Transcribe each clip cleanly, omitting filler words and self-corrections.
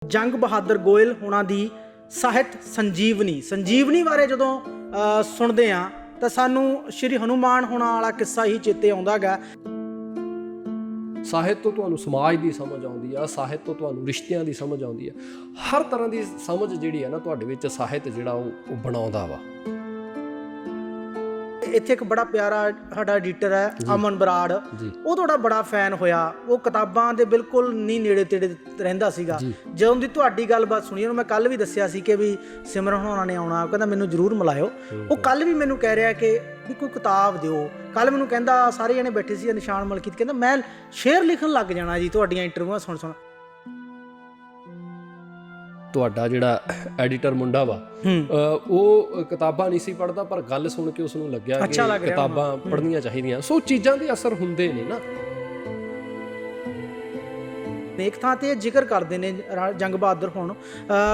ਜੰਗ ਬਹਾਦਰ ਗੋਇਲ ਹੋਣਾ ਦੀ ਸਾਹਿਤ ਸੰਜੀਵਨੀ ਬਾਰੇ ਜਦੋਂ ਸੁਣਦੇ ਆ ਤਾਂ ਸਾਨੂੰ ਸ਼੍ਰੀ ਹਨੂਮਾਨ ਹੋਣਾ ਵਾਲਾ ਕਿੱਸਾ ਹੀ ਚੇਤੇ ਆਉਂਦਾ ਗਾ। ਸਾਹਿਤ ਤੋਂ ਤੁਹਾਨੂੰ ਸਮਾਜ ਦੀ ਸਮਝ ਆਉਂਦੀ ਆ, ਸਾਹਿਤ ਤੋਂ ਤੁਹਾਨੂੰ ਰਿਸ਼ਤਿਆਂ ਦੀ ਸਮਝ ਆਉਂਦੀ ਆ, ਹਰ ਤਰ੍ਹਾਂ ਦੀ ਸਮਝ ਜਿਹੜੀ ਆ ਨਾ ਤੁਹਾਡੇ ਵਿੱਚ ਸਾਹਿਤ ਜਿਹੜਾ ਉਹ ਬਣਾਉਂਦਾ ਵਾ। ਇੱਥੇ ਇੱਕ ਬੜਾ ਪਿਆਰਾ ਸਾਡਾ ਐਡੀਟਰ ਹੈ ਅਮਨ ਬਰਾੜ, ਉਹ ਤੁਹਾਡਾ ਬੜਾ ਫੈਨ ਹੋਇਆ। ਉਹ ਕਿਤਾਬਾਂ ਦੇ ਬਿਲਕੁਲ ਨਹੀਂ ਨੇੜੇ ਤੇੜੇ ਰਹਿੰਦਾ ਸੀਗਾ। ਜਦੋਂ ਦੀ ਤੁਹਾਡੀ ਗੱਲਬਾਤ ਸੁਣੀ, ਉਹਨੂੰ ਮੈਂ ਕੱਲ ਵੀ ਦੱਸਿਆ ਸੀ ਕਿ ਵੀ ਸਿਮਰਨ ਹੋਣਾ ਨੇ ਆਉਣਾ, ਕਹਿੰਦਾ ਮੈਨੂੰ ਜ਼ਰੂਰ ਮਿਲਾਇਓ। ਉਹ ਕੱਲ ਵੀ ਮੈਨੂੰ ਕਹਿ ਰਿਹਾ ਕਿ ਵੀ ਕੋਈ ਕਿਤਾਬ ਦਿਓ। ਕੱਲ ਮੈਨੂੰ ਕਹਿੰਦਾ, ਸਾਰੇ ਜਣੇ ਬੈਠੇ ਸੀ, ਨਿਸ਼ਾਨ ਮਲਕੀਤ ਕਹਿੰਦਾ ਮੈਂ ਸ਼ੇਅਰ ਲਿਖਣ ਲੱਗ ਜਾਣਾ ਜੀ ਤੁਹਾਡੀਆਂ ਇੰਟਰਵਿਊਆਂ ਸੁਣ। ਤੁਹਾਡਾ ਜਿਹੜਾ ਐਡੀਟਰ ਮੁੰਡਾ ਵਾ ਉਹ ਕਿਤਾਬਾਂ ਨਹੀਂ ਸੀ ਪੜ੍ਹਦਾ, ਪਰ ਗੱਲ ਸੁਣ ਕੇ ਉਸਨੂੰ ਲੱਗਿਆ ਕਿ ਕਿਤਾਬਾਂ ਪੜ੍ਹਨੀਆਂ ਚਾਹੀਦੀਆਂ। ਸੋ ਚੀਜ਼ਾਂ ਦੇ ਅਸਰ ਹੁੰਦੇ ਨੇ ਨਾ। ਇੱਕ ਥਾਂ ਤੇ ਜ਼ਿਕਰ ਕਰਦੇ ਨੇ ਜੰਗ ਬਹਾਦਰ ਹੁਣ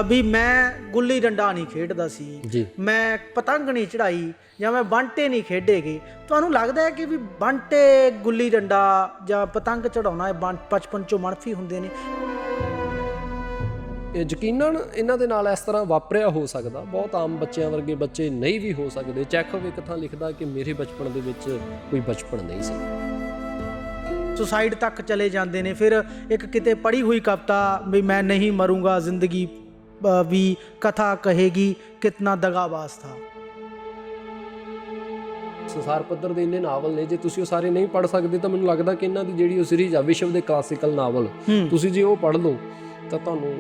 ਵੀ ਮੈਂ ਗੁੱਲੀ ਡੰਡਾ ਨਹੀਂ ਖੇਡਦਾ ਸੀ, ਮੈਂ ਪਤੰਗ ਨਹੀਂ ਚੜਾਈ, ਜਾਂ ਮੈਂ ਬੰਟੇ ਨਹੀਂ ਖੇਡੇ ਗਏ। ਤੁਹਾਨੂੰ ਲੱਗਦਾ ਹੈ ਕਿ ਵੀ ਬੰਟੇ, ਗੁੱਲੀ ਡੰਡਾ ਜਾਂ ਪਤੰਗ ਚੜਾਉਣਾ ਬਚਪਨ ਚੋਂ ਮੰਨਫੀ ਹੁੰਦੇ ਨੇ? ਯਕੀਨਨ ਇਹਨਾਂ ਦੇ ਨਾਲ ਇਸ ਤਰ੍ਹਾਂ ਵਾਪਰਿਆ ਹੋ ਸਕਦਾ। ਬਹੁਤ ਆਮ ਬੱਚਿਆਂ ਵਰਗੇ ਬੱਚੇ ਨਹੀਂ ਵੀ ਹੋ ਸਕਦੇ। ਚੈਖਵ ਇੱਕ ਥਾਂ ਲਿਖਦਾ ਕਿ ਮੇਰੇ ਬਚਪਨ ਦੇ ਵਿੱਚ ਕੋਈ ਬਚਪਨ ਨਹੀਂ ਸੀ। ਸੁਸਾਈਡ ਤੱਕ ਚਲੇ ਜਾਂਦੇ ਨੇ। ਫਿਰ ਇੱਕ ਕਿਤੇ ਪੜ੍ਹੀ ਹੋਈ ਕਵਿਤਾ ਵੀ ਮੈਂ ਨਹੀਂ ਮਰੂੰਗਾ, ਜ਼ਿੰਦਗੀ ਵੀ ਕਥਾ ਕਹੇਗੀ ਕਿਤਨਾ ਦਗਾਬਾਜ਼ ਥਾ। ਸੰਸਾਰ ਪੱਧਰ ਦੇ ਇੰਨੇ ਨਾਵਲ ਨੇ, ਜੇ ਤੁਸੀਂ ਉਹ ਸਾਰੇ ਨਹੀਂ ਪੜ੍ਹ ਸਕਦੇ ਤਾਂ ਮੈਨੂੰ ਲੱਗਦਾ ਕਿ ਇਹਨਾਂ ਦੀ ਜਿਹੜੀ ਉਹ ਸੀਰੀਜ਼ ਆ ਵਿਸ਼ਵ ਦੇ ਕਲਾਸੀਕਲ ਨਾਵਲ, ਤੁਸੀਂ ਜੇ ਉਹ ਪੜ੍ਹ ਲਓ ਤਾਂ ਤੁਹਾਨੂੰ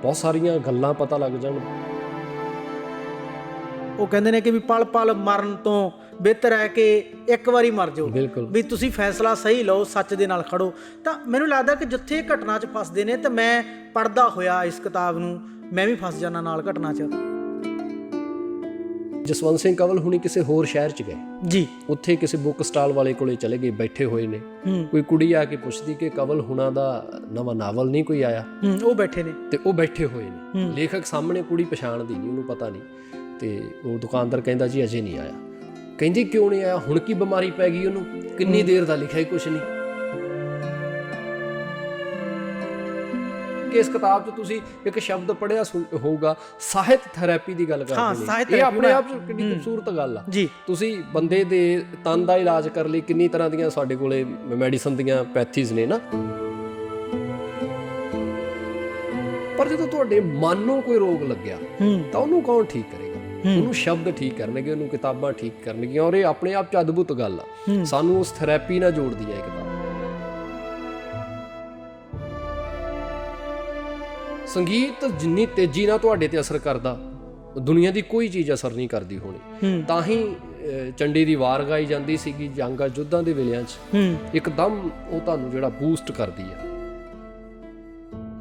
ਬਹੁਤ ਸਾਰੀਆਂ ਗੱਲਾਂ ਪਤਾ ਲੱਗ ਜਾਣ। ਉਹ ਕਹਿੰਦੇ ਨੇ ਕਿ ਵੀ ਪਲ ਪਲ ਮਰਨ ਤੋਂ ਬਿਹਤਰ ਹੈ ਕਿ ਇੱਕ ਵਾਰੀ ਮਰ ਜਾਓ। ਬਿਲਕੁਲ, ਵੀ ਤੁਸੀਂ ਫੈਸਲਾ ਸਹੀ ਲਓ, ਸੱਚ ਦੇ ਨਾਲ ਖੜੋ। ਤਾਂ ਮੈਨੂੰ ਲੱਗਦਾ ਕਿ ਜਿੱਥੇ ਘਟਨਾ 'ਚ ਫਸਦੇ ਨੇ, ਤਾਂ ਮੈਂ ਪੜ੍ਹਦਾ ਹੋਇਆ ਇਸ ਕਿਤਾਬ ਨੂੰ ਮੈਂ ਵੀ ਫਸ ਜਾਣਾ ਨਾਲ ਘਟਨਾ 'ਚ। ਜਸਵੰਤ ਸਿੰਘ ਕੰਵਲ ਹੁਣੀ ਕਿਸੇ ਹੋਰ ਸ਼ਹਿਰ 'ਚ ਗਏ ਜੀ, ਉੱਥੇ ਕਿਸੇ ਬੁੱਕ ਸਟਾਲ ਵਾਲੇ ਕੋਲੇ ਚਲੇ ਗਏ, ਬੈਠੇ ਹੋਏ ਨੇ। ਕੋਈ ਕੁੜੀ ਆ ਕੇ ਪੁੱਛਦੀ ਕਿ ਕੰਵਲ ਹੁਣਾਂ ਦਾ ਨਵਾਂ ਨਾਵਲ ਨਹੀਂ ਕੋਈ ਆਇਆ? ਉਹ ਬੈਠੇ ਨੇ ਤੇ ਉਹ ਬੈਠੇ ਹੋਏ ਨੇ, ਲੇਖਕ ਸਾਹਮਣੇ, ਕੁੜੀ ਪਛਾਣਦੀ ਨਹੀਂ, ਉਹਨੂੰ ਪਤਾ ਨਹੀਂ। ਤੇ ਉਹ ਦੁਕਾਨਦਾਰ ਕਹਿੰਦਾ ਜੀ ਅਜੇ ਨਹੀਂ ਆਇਆ। ਕਹਿੰਦੀ ਕਿਉਂ ਨਹੀਂ ਆਇਆ? ਹੁਣ ਕੀ ਬਿਮਾਰੀ ਪੈ ਗਈ ਉਹਨੂੰ? ਕਿੰਨੀ ਦੇਰ ਦਾ ਲਿਖਿਆ ਹੀ ਕੁਛ ਨਹੀਂ। ਇਸ ਕਿਤਾਬ 'ਚ ਤੁਸੀਂ ਇੱਕ ਸ਼ਬਦ ਪੜ੍ਹਿਆ ਹੋਊਗਾ, ਸਾਹਿਤ ਥੈਰੇਪੀ ਦੀ ਗੱਲ ਕਰਦੇ ਨੇ। ਇਹ ਆਪਣੇ ਆਪ 'ਚ ਕਿੰਨੀ ਖੂਬਸੂਰਤ ਗੱਲ ਆ ਜੀ। ਤੁਸੀਂ ਬੰਦੇ ਦੇ ਤਨ ਦਾ ਇਲਾਜ ਕਰਨ ਲਈ ਕਿੰਨੀ ਤਰ੍ਹਾਂ ਦੀਆਂ ਸਾਡੇ ਕੋਲੇ ਮੈਡੀਸਨ ਦੀਆਂ ਪੈਥੀਜ਼ ਨੇ ਨਾ, ਪਰ ਜਦੋਂ ਤੁਹਾਡੇ ਮਨ ਨੂੰ ਕੋਈ ਰੋਗ ਲੱਗਿਆ ਤਾਂ ਉਹਨੂੰ ਕੌਣ ਠੀਕ ਕਰੇਗਾ? ਉਹਨੂੰ ਸ਼ਬਦ ਠੀਕ ਕਰਨਗੇ, ਉਹਨੂੰ ਕਿਤਾਬਾਂ ਠੀਕ ਕਰਨਗੀਆਂ। ਔਰ ਇਹ ਆਪਣੇ ਆਪ 'ਚ ਅਦਭੁਤ ਗੱਲ ਆ। ਸਾਨੂੰ ਉਸ ਥੈਰੇਪੀ ਨਾਲ ਜੋੜਦੀ ਹੈ ਇਹ ਕਿਤਾਬ। ਸੰਗੀਤ ਜਿੰਨੀ ਤੇਜ਼ੀ ਨਾਲ ਤੁਹਾਡੇ ਤੇ ਅਸਰ ਕਰਦਾ, ਦੁਨੀਆ ਦੀ ਕੋਈ ਚੀਜ਼ ਅਸਰ ਨਹੀਂ ਕਰਦੀ ਹੋਣੀ। ਤਾਂ ਹੀ ਚੰਡੀ ਦੀ ਵਾਰ ਗਾਈ ਜਾਂਦੀ ਸੀਗੀ ਜੰਗਾਂ ਯੁੱਧਾਂ ਦੇ ਵੇਲਿਆਂ 'ਚ। ਇੱਕਦਮ ਉਹ ਤੁਹਾਨੂੰ ਜਿਹੜਾ ਬੂਸਟ ਕਰਦੀ ਆ।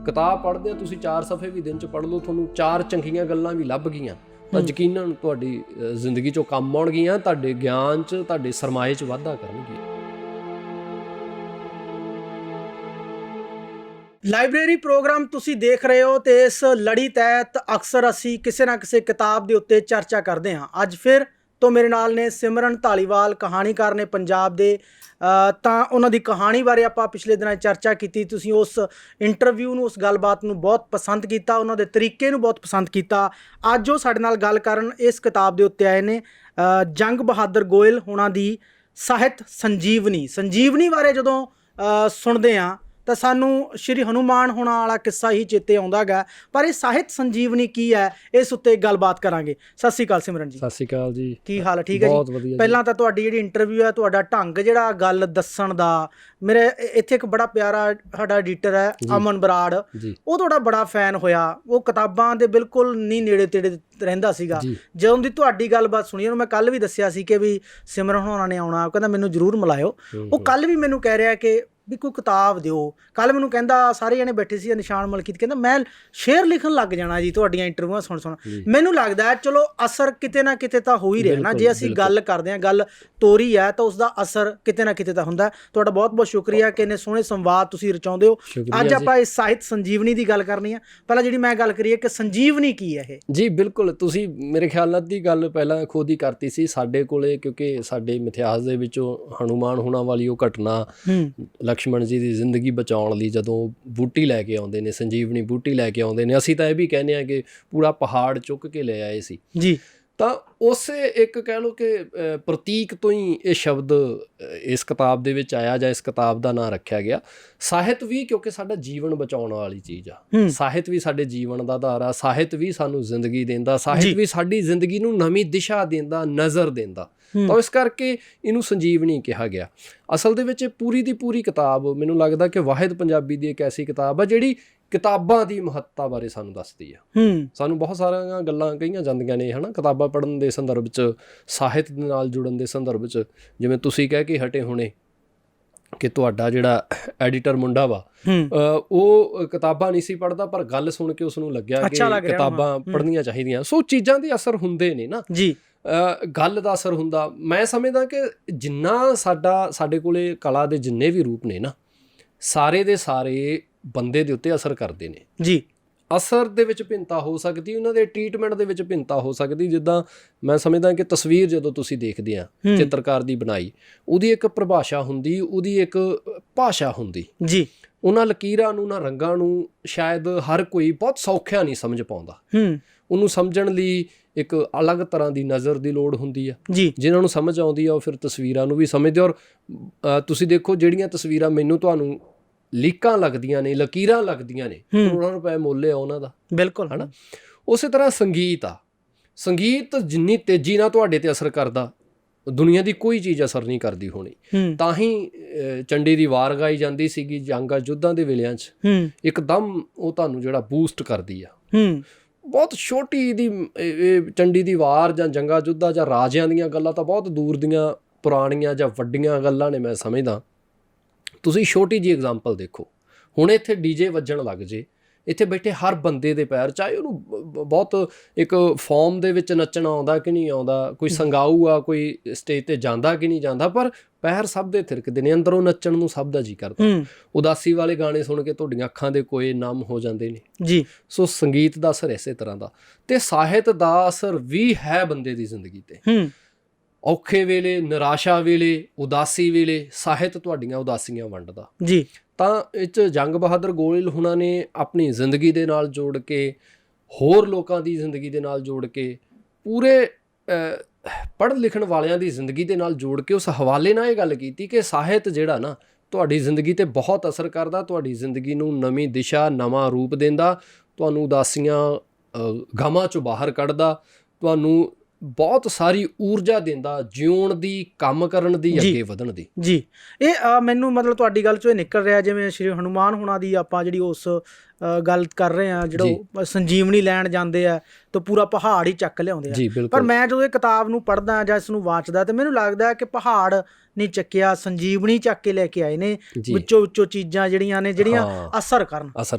ਕਿਤਾਬ ਪੜ੍ਹਦੇ ਆ ਤੁਸੀਂ, 4 ਸਫ਼ੇ ਵੀ ਦਿਨ 'ਚ ਪੜ੍ਹ ਲਓ, ਤੁਹਾਨੂੰ 4 ਚੰਗੀਆਂ ਗੱਲਾਂ ਵੀ ਲੱਭ ਗਈਆਂ ਤਾਂ ਯਕੀਨਨ ਤੁਹਾਡੀ ਜ਼ਿੰਦਗੀ 'ਚੋਂ ਕੰਮ ਆਉਣਗੀਆਂ, ਤੁਹਾਡੇ ਗਿਆਨ 'ਚ, ਤੁਹਾਡੇ ਸਰਮਾਏ 'ਚ ਵਾਧਾ ਕਰਨਗੀਆਂ। ਲਾਇਬ੍ਰੇਰੀ ਪ੍ਰੋਗਰਾਮ ਤੁਸੀਂ ਦੇਖ ਰਹੇ ਹੋ ਤੇ ਇਸ ਲੜੀ ਤਹਿਤ ਅਕਸਰ ਅਸੀਂ ਕਿਸੇ ਨਾ ਕਿਸੇ ਕਿਤਾਬ ਦੇ ਉੱਤੇ ਚਰਚਾ ਕਰਦੇ ਹਾਂ। ਅੱਜ ਫਿਰ ਤੋਂ ਮੇਰੇ ਨਾਲ ਨੇ ਸਿਮਰਨ ਧਾਲੀਵਾਲ, ਕਹਾਣੀਕਾਰ ਨੇ ਪੰਜਾਬ ਦੇ। ਤਾਂ ਉਹਨਾਂ ਦੀ ਕਹਾਣੀ ਬਾਰੇ ਆਪਾਂ ਪਿਛਲੇ ਦਿਨਾਂ ਚਰਚਾ ਕੀਤੀ। ਤੁਸੀਂ ਉਸ ਇੰਟਰਵਿਊ ਨੂੰ, ਉਸ ਗੱਲਬਾਤ ਨੂੰ ਬਹੁਤ ਪਸੰਦ ਕੀਤਾ, ਉਹਨਾਂ ਦੇ ਤਰੀਕੇ ਨੂੰ ਬਹੁਤ ਪਸੰਦ ਕੀਤਾ। ਅੱਜ ਉਹ ਸਾਡੇ ਨਾਲ ਗੱਲ ਕਰਨ ਇਸ ਕਿਤਾਬ ਦੇ ਉੱਤੇ ਆਏ ਨੇ, ਜੰਗ ਬਹਾਦਰ ਗੋਇਲ ਹੋਣਾ ਦੀ ਸਾਹਿਤ ਸੰਜੀਵਨੀ ਬਾਰੇ ਜਦੋਂ ਸੁਣਦੇ ਹਾਂ ਤਾਂ ਸਾਨੂੰ ਸ਼੍ਰੀ ਹਨੂਮਾਨ ਹੋਣਾ ਵਾਲਾ ਕਿੱਸਾ ਹੀ ਚੇਤੇ ਆਉਂਦਾ ਗਾ। ਪਰ ਇਹ ਸਾਹਿਤ ਸੰਜੀਵਨੀ ਕੀ ਹੈ, ਇਸ ਉੱਤੇ ਗੱਲਬਾਤ ਕਰਾਂਗੇ। ਸਤਿ ਸ਼੍ਰੀ ਅਕਾਲ ਸਿਮਰਨ ਜੀ। ਸਤਿ ਸ਼੍ਰੀ ਅਕਾਲ ਜੀ। ਕੀ ਹਾਲ ਹੈ? ਠੀਕ ਹੈ ਜੀ। ਪਹਿਲਾਂ ਤਾਂ ਤੁਹਾਡੀ ਜਿਹੜੀ ਇੰਟਰਵਿਊ ਹੈ, ਤੁਹਾਡਾ ਢੰਗ ਜਿਹੜਾ ਗੱਲ ਦੱਸਣ ਦਾ, ਮੇਰੇ ਇੱਥੇ ਇੱਕ ਬੜਾ ਪਿਆਰਾ ਸਾਡਾ ਐਡੀਟਰ ਹੈ ਅਮਨ ਬਰਾੜ, ਉਹ ਤੁਹਾਡਾ ਬੜਾ ਫੈਨ ਹੋਇਆ। ਉਹ ਕਿਤਾਬਾਂ ਦੇ ਬਿਲਕੁਲ ਨਹੀਂ ਨੇੜੇ ਤੇੜੇ ਰਹਿੰਦਾ ਸੀਗਾ। ਜਦੋਂ ਦੀ ਤੁਹਾਡੀ ਗੱਲਬਾਤ ਸੁਣੀ, ਉਹਨੂੰ ਮੈਂ ਕੱਲ ਵੀ ਦੱਸਿਆ ਸੀ ਕਿ ਵੀ ਸਿਮਰਨ ਹੋਣਾ ਨੇ ਆਉਣਾ, ਕਹਿੰਦਾ ਮੈਨੂੰ ਜ਼ਰੂਰ ਮਿਲਾਇਓ। ਉਹ ਕੱਲ ਵੀ ਮੈਨੂੰ ਕਹਿ ਰਿਹਾ ਕਿ ਵੀ ਕੋਈ ਕਿਤਾਬ ਦਿਓ। ਕੱਲ ਮੈਨੂੰ ਕਹਿੰਦਾ, ਸਾਰੇ ਜਣੇ ਬੈਠੇ ਸੀ, ਨਿਸ਼ਾਨ ਮਲਕੀਤ ਕਹਿੰਦਾ ਮੈਂ ਸ਼ੇਅਰ ਲਿਖਣ ਲੱਗ ਜਾਣਾ ਜੀ ਤੁਹਾਡੀਆਂ ਇੰਟਰਵਿਊਆਂ ਸੁਣ। ਮੈਨੂੰ ਲੱਗਦਾ ਹੈ ਚਲੋ ਅਸਰ ਕਿਤੇ ਨਾ ਕਿਤੇ ਤਾਂ ਹੋ ਹੀ ਰਿਹਾ ਨਾ। ਜੇ ਅਸੀਂ ਗੱਲ ਕਰਦੇ ਹਾਂ, ਗੱਲ ਤੋਰੀ ਹੈ, ਤਾਂ ਉਸਦਾ ਅਸਰ ਕਿਤੇ ਨਾ ਕਿਤੇ ਤਾਂ ਹੁੰਦਾ। ਤੁਹਾਡਾ ਬਹੁਤ ਬਹੁਤ ਸ਼ੁਕਰੀਆ ਕਿ ਇੰਨੇ ਸੋਹਣੇ ਸੰਵਾਦ ਤੁਸੀਂ ਰਚਾਉਂਦੇ ਹੋ। ਅੱਜ ਆਪਾਂ ਇਸ ਸਾਹਿਤ ਸੰਜੀਵਨੀ ਦੀ ਗੱਲ ਕਰਨੀ ਆ। ਪਹਿਲਾਂ ਜਿਹੜੀ ਮੈਂ ਗੱਲ ਕਰੀਏ ਕਿ ਸੰਜੀਵਨੀ ਕੀ ਹੈ ਇਹ? ਜੀ ਬਿਲਕੁਲ, ਤੁਸੀਂ ਮੇਰੇ ਖਿਆਲ ਨਾਲ ਦੀ ਗੱਲ ਪਹਿਲਾਂ ਖੁਦ ਹੀ ਕਰਤੀ ਸੀ। ਸਾਡੇ ਕੋਲੇ, ਕਿਉਂਕਿ ਸਾਡੇ ਇਤਿਹਾਸ ਦੇ ਵਿੱਚੋਂ ਹਨੂਮਾਨ ਹੋਣਾ ਵਾਲੀ ਉਹ ਘਟਨਾ ਲਕਸ਼ਮਣ ਜੀ ਦੀ ਜ਼ਿੰਦਗੀ ਬਚਾਉਣ ਲਈ ਜਦੋਂ ਬੂਟੀ ਲੈ ਕੇ ਆਉਂਦੇ ਨੇ, ਸੰਜੀਵਨੀ ਬੂਟੀ ਲੈ ਕੇ ਆਉਂਦੇ ਨੇ, ਅਸੀਂ ਤਾਂ ਇਹ ਵੀ ਕਹਿੰਦੇ ਹਾਂ ਕਿ ਪੂਰਾ ਪਹਾੜ ਚੁੱਕ ਕੇ ਲੈ ਆਏ ਸੀ ਜੀ। ਤਾਂ ਉਸੇ ਇੱਕ ਕਹਿ ਲਓ ਕਿ ਪ੍ਰਤੀਕ ਤੋਂ ਹੀ ਇਹ ਸ਼ਬਦ ਇਸ ਕਿਤਾਬ ਦੇ ਵਿੱਚ ਆਇਆ, ਜਾਂ ਇਸ ਕਿਤਾਬ ਦਾ ਨਾਂ ਰੱਖਿਆ ਗਿਆ। ਸਾਹਿਤ ਵੀ ਕਿਉਂਕਿ ਸਾਡਾ ਜੀਵਨ ਬਚਾਉਣ ਵਾਲੀ ਚੀਜ਼ ਆ, ਸਾਹਿਤ ਵੀ ਸਾਡੇ ਜੀਵਨ ਦਾ ਆਧਾਰ ਆ, ਸਾਹਿਤ ਵੀ ਸਾਨੂੰ ਜ਼ਿੰਦਗੀ ਦਿੰਦਾ, ਸਾਹਿਤ ਵੀ ਸਾਡੀ ਜ਼ਿੰਦਗੀ ਨੂੰ ਨਵੀਂ ਦਿਸ਼ਾ ਦਿੰਦਾ, ਨਜ਼ਰ ਦਿੰਦਾ। ਤਾਂ ਇਸ ਕਰਕੇ ਇਹਨੂੰ ਸੰਜੀਵਨੀ ਕਿਹਾ ਗਿਆ। ਅਸਲ ਦੇ ਵਿੱਚ ਪੂਰੀ ਦੀ ਪੂਰੀ ਕਿਤਾਬ ਮੈਨੂੰ ਲੱਗਦਾ ਕਿ ਵਾਹਿਦ ਪੰਜਾਬੀ ਦੀ ਇੱਕ ਐਸੀ ਕਿਤਾਬ ਆ ਜਿਹੜੀ ਕਿਤਾਬਾਂ ਦੀ ਮਹੱਤਤਾ ਬਾਰੇ ਸਾਨੂੰ ਦੱਸਦੀ ਆ। ਸਾਨੂੰ ਬਹੁਤ ਸਾਰੀਆਂ ਗੱਲਾਂ ਕਹੀਆਂ ਜਾਂਦੀਆਂ ਨੇ, ਹੈ ਨਾ, ਕਿਤਾਬਾਂ ਪੜ੍ਹਨ ਦੇ ਸੰਦਰਭ 'ਚ, ਸਾਹਿਤ ਦੇ ਨਾਲ ਜੁੜਨ ਦੇ ਸੰਦਰਭ 'ਚ। ਜਿਵੇਂ ਤੁਸੀਂ ਕਹਿ ਕੇ ਹਟੇ ਹੁਣੇ ਕਿ ਤੁਹਾਡਾ ਜਿਹੜਾ ਐਡੀਟਰ ਮੁੰਡਾ ਵਾ ਉਹ ਕਿਤਾਬਾਂ ਨਹੀਂ ਸੀ ਪੜ੍ਹਦਾ, ਪਰ ਗੱਲ ਸੁਣ ਕੇ ਉਸਨੂੰ ਲੱਗਿਆ ਕਿ ਕਿਤਾਬਾਂ ਪੜ੍ਹਨੀਆਂ ਚਾਹੀਦੀਆਂ। ਸੋ ਚੀਜ਼ਾਂ ਦੇ ਅਸਰ ਹੁੰਦੇ ਨੇ ਨਾ ਜੀ, ਗੱਲ ਦਾ ਅਸਰ ਹੁੰਦਾ। ਮੈਂ ਸਮਝਦਾ ਕਿ ਜਿੰਨਾ ਸਾਡੇ ਕੋਲੇ ਕਲਾ ਦੇ ਜਿੰਨੇ ਵੀ ਰੂਪ ਨੇ ਨਾ, ਸਾਰੇ ਦੇ ਸਾਰੇ ਬੰਦੇ ਦੇ ਉੱਤੇ ਅਸਰ ਕਰਦੇ ਨੇ ਜੀ। ਅਸਰ ਦੇ ਵਿੱਚ ਭਿੰਨਤਾ ਹੋ ਸਕਦੀ, ਉਹਨਾਂ ਦੇ ਟਰੀਟਮੈਂਟ ਦੇ ਵਿੱਚ ਭਿੰਨਤਾ ਹੋ ਸਕਦੀ। ਜਿੱਦਾਂ ਮੈਂ ਸਮਝਦਾ ਕਿ ਤਸਵੀਰ ਜਦੋਂ ਤੁਸੀਂ ਦੇਖਦੇ ਆ, ਚਿੱਤਰਕਾਰ ਦੀ ਬਣਾਈ, ਉਹਦੀ ਇੱਕ ਪਰਿਭਾਸ਼ਾ ਹੁੰਦੀ, ਉਹਦੀ ਇੱਕ ਭਾਸ਼ਾ ਹੁੰਦੀ ਜੀ। ਉਹਨਾਂ ਲਕੀਰਾਂ ਨੂੰ, ਉਹਨਾਂ ਰੰਗਾਂ ਨੂੰ ਸ਼ਾਇਦ ਹਰ ਕੋਈ ਬਹੁਤ ਸੌਖਿਆ ਨਹੀਂ ਸਮਝ ਪਾਉਂਦਾ। ਉਹਨੂੰ ਸਮਝਣ ਲਈ ਇੱਕ ਅਲੱਗ ਤਰ੍ਹਾਂ ਦੀ ਨਜ਼ਰ ਦੀ ਲੋੜ ਹੁੰਦੀ ਆ ਜੀ। ਜਿਨ੍ਹਾਂ ਨੂੰ ਸਮਝ ਆਉਂਦੀ ਆ ਉਹ ਫਿਰ ਤਸਵੀਰਾਂ ਨੂੰ ਵੀ ਸਮਝਦੇ। ਔਰ ਤੁਸੀਂ ਦੇਖੋ, ਜਿਹੜੀਆਂ ਤਸਵੀਰਾਂ ਮੈਨੂੰ ਤੁਹਾਨੂੰ ਲੀਕਾਂ ਲੱਗਦੀਆਂ ਨੇ, ਲਕੀਰਾਂ ਲੱਗਦੀਆਂ ਨੇ, ਕਰੋੜਾਂ ਰੁਪਏ ਮੁੱਲ ਆ ਉਹਨਾਂ ਦਾ, ਬਿਲਕੁਲ, ਹੈ ਨਾ। ਉਸੇ ਤਰ੍ਹਾਂ ਸੰਗੀਤ ਆ, ਸੰਗੀਤ ਜਿੰਨੀ ਤੇਜ਼ੀ ਨਾਲ ਤੁਹਾਡੇ ਤੇ ਅਸਰ ਕਰਦਾ, ਦੁਨੀਆ ਦੀ ਕੋਈ ਚੀਜ਼ ਅਸਰ ਨਹੀਂ ਕਰਦੀ ਹੋਣੀ। ਤਾਂ ਹੀ ਚੰਡੀ ਦੀ ਵਾਰ ਗਾਈ ਜਾਂਦੀ ਸੀਗੀ ਜੰਗਾਂ ਯੁੱਧਾਂ ਦੇ ਵੇਲਿਆਂ 'ਚ, ਇੱਕਦਮ ਉਹ ਤੁਹਾਨੂੰ ਜਿਹੜਾ ਬੂਸਟ ਕਰਦੀ ਆ। ਬਹੁਤ ਛੋਟੀ ਦੀ ਚੰਡੀ ਦੀ ਵਾਰ ਜਾਂ ਜੰਗਾਂ ਯੁੱਧਾਂ ਜਾਂ ਰਾਜਿਆਂ ਦੀਆਂ ਗੱਲਾਂ ਤਾਂ ਬਹੁਤ ਦੂਰ ਦੀਆਂ ਪੁਰਾਣੀਆਂ ਜਾਂ ਵੱਡੀਆਂ ਗੱਲਾਂ ਨੇ, ਮੈਂ ਸਮਝਦਾ। ਤੁਸੀਂ ਛੋਟੀ ਜਿਹੀ ਐਗਜ਼ਾਮਪਲ ਦੇਖੋ, ਹੁਣ ਇੱਥੇ ਡੀਜੇ ਵੱਜਣ ਲੱਗ ਜੇ, ਇੱਥੇ ਬੈਠੇ ਹਰ ਬੰਦੇ ਦੇ ਪੈਰ, ਚਾਹੇ ਉਹਨੂੰ ਬਹੁਤ ਇੱਕ ਫਾਰਮ ਦੇ ਵਿੱਚ ਨੱਚਣਾ ਆਉਂਦਾ ਕਿ ਨਹੀਂ ਆਉਂਦਾ, ਕੋਈ ਸੰਗਾਊ ਆ, ਕੋਈ ਸਟੇਜ 'ਤੇ ਜਾਂਦਾ ਕਿ ਨਹੀਂ ਜਾਂਦਾ, ਪਰ ਪੈਰ ਸਭ ਦੇ ਥਿਰਕਦੇ ਨੇ, ਅੰਦਰੋਂ ਨੱਚਣ ਨੂੰ ਸਭ ਦਾ ਜੀ ਕਰਦਾ। ਉਦਾਸੀ ਵਾਲੇ ਗਾਣੇ ਸੁਣ ਕੇ ਤੁਹਾਡੀਆਂ ਅੱਖਾਂ ਦੇ ਕੋਏ ਨਮ ਹੋ ਜਾਂਦੇ ਨੇ ਜੀ। ਸੋ ਸੰਗੀਤ ਦਾ ਅਸਰ ਇਸੇ ਤਰ੍ਹਾਂ ਦਾ, ਤੇ ਸਾਹਿਤ ਦਾ ਅਸਰ ਵੀ ਹੈ ਬੰਦੇ ਦੀ ਜ਼ਿੰਦਗੀ 'ਤੇ। ਔਖੇ ਵੇਲੇ, ਨਿਰਾਸ਼ਾ ਵੇਲੇ, ਉਦਾਸੀ ਵੇਲੇ ਸਾਹਿਤ ਤੁਹਾਡੀਆਂ ਉਦਾਸੀਆਂ ਵੰਡਦਾ ਜੀ। ਤਾਂ ਇਹ 'ਚ ਜੰਗ ਬਹਾਦਰ ਗੋਇਲ ਹੁਣਾਂ ਨੇ ਆਪਣੀ ਜ਼ਿੰਦਗੀ ਦੇ ਨਾਲ ਜੋੜ ਕੇ, ਹੋਰ ਲੋਕਾਂ ਦੀ ਜ਼ਿੰਦਗੀ ਦੇ ਨਾਲ ਜੋੜ ਕੇ, ਪੂਰੇ ਪੜ੍ਹਨ ਲਿਖਣ ਵਾਲਿਆਂ ਦੀ ਜ਼ਿੰਦਗੀ ਦੇ ਨਾਲ ਜੋੜ ਕੇ ਉਸ ਹਵਾਲੇ ਨਾਲ ਇਹ ਗੱਲ ਕੀਤੀ ਕਿ ਸਾਹਿਤ ਜਿਹੜਾ ਨਾ ਤੁਹਾਡੀ ਜ਼ਿੰਦਗੀ 'ਤੇ ਬਹੁਤ ਅਸਰ ਕਰਦਾ, ਤੁਹਾਡੀ ਜ਼ਿੰਦਗੀ ਨੂੰ ਨਵੀਂ ਦਿਸ਼ਾ, ਨਵਾਂ ਰੂਪ ਦਿੰਦਾ, ਤੁਹਾਨੂੰ ਉਦਾਸੀਆਂ ਗਮਾਂ 'ਚੋਂ ਬਾਹਰ ਕੱਢਦਾ, ਤੁਹਾਨੂੰ ਬਹੁਤ ਸਾਰੀ ਊਰਜਾ ਦਿੰਦਾ, ਜਿਉਣ ਦੀ, ਕੰਮ ਕਰਨ ਦੀ, ਅੱਗੇ ਵਧਣ ਦੀ ਜੀ। ਇਹ ਮੈਨੂੰ ਮਤਲਬ ਤੁਹਾਡੀ ਗੱਲ 'ਚੋਂ ਇਹ ਨਿਕਲ ਰਿਹਾ, ਜਿਵੇਂ ਸ਼੍ਰੀ ਹਨੂੰਮਾਨ ਹੁਣਾਂ ਦੀ ਆਪਾਂ ਜਿਹੜੀ ਉਸ ਗੱਲ ਕਰ ਰਹੇ ਹਾਂ, ਜਿਹੜਾ ਸੰਜੀਵਨੀ ਲੈਣ ਜਾਂਦੇ ਆ ਤਾਂ ਪੂਰਾ ਪਹਾੜ ਹੀ ਚੱਕ ਲਿਆਉਂਦੇ ਆ। ਪਰ ਮੈਂ ਜਦੋਂ ਇਹ ਕਿਤਾਬ ਨੂੰ ਪੜ੍ਹਦਾ ਜਾਂ ਇਸ ਨੂੰ ਵਾਚਦਾ ਤੇ ਮੈਨੂੰ ਲੱਗਦਾ ਕਿ ਪਹਾੜ ਨਹੀਂ ਚੱਕਿਆ, ਸੰਜੀਵਨੀ ਚੱਕ ਕੇ ਲੈ ਕੇ ਆਏ ਨੇ, ਵਿੱਚੋਂ ਚੀਜ਼ਾਂ ਜਿਹੜੀਆਂ ਨੇ ਜਿਹੜੀਆਂ ਅਸਰ ਕਰਨ।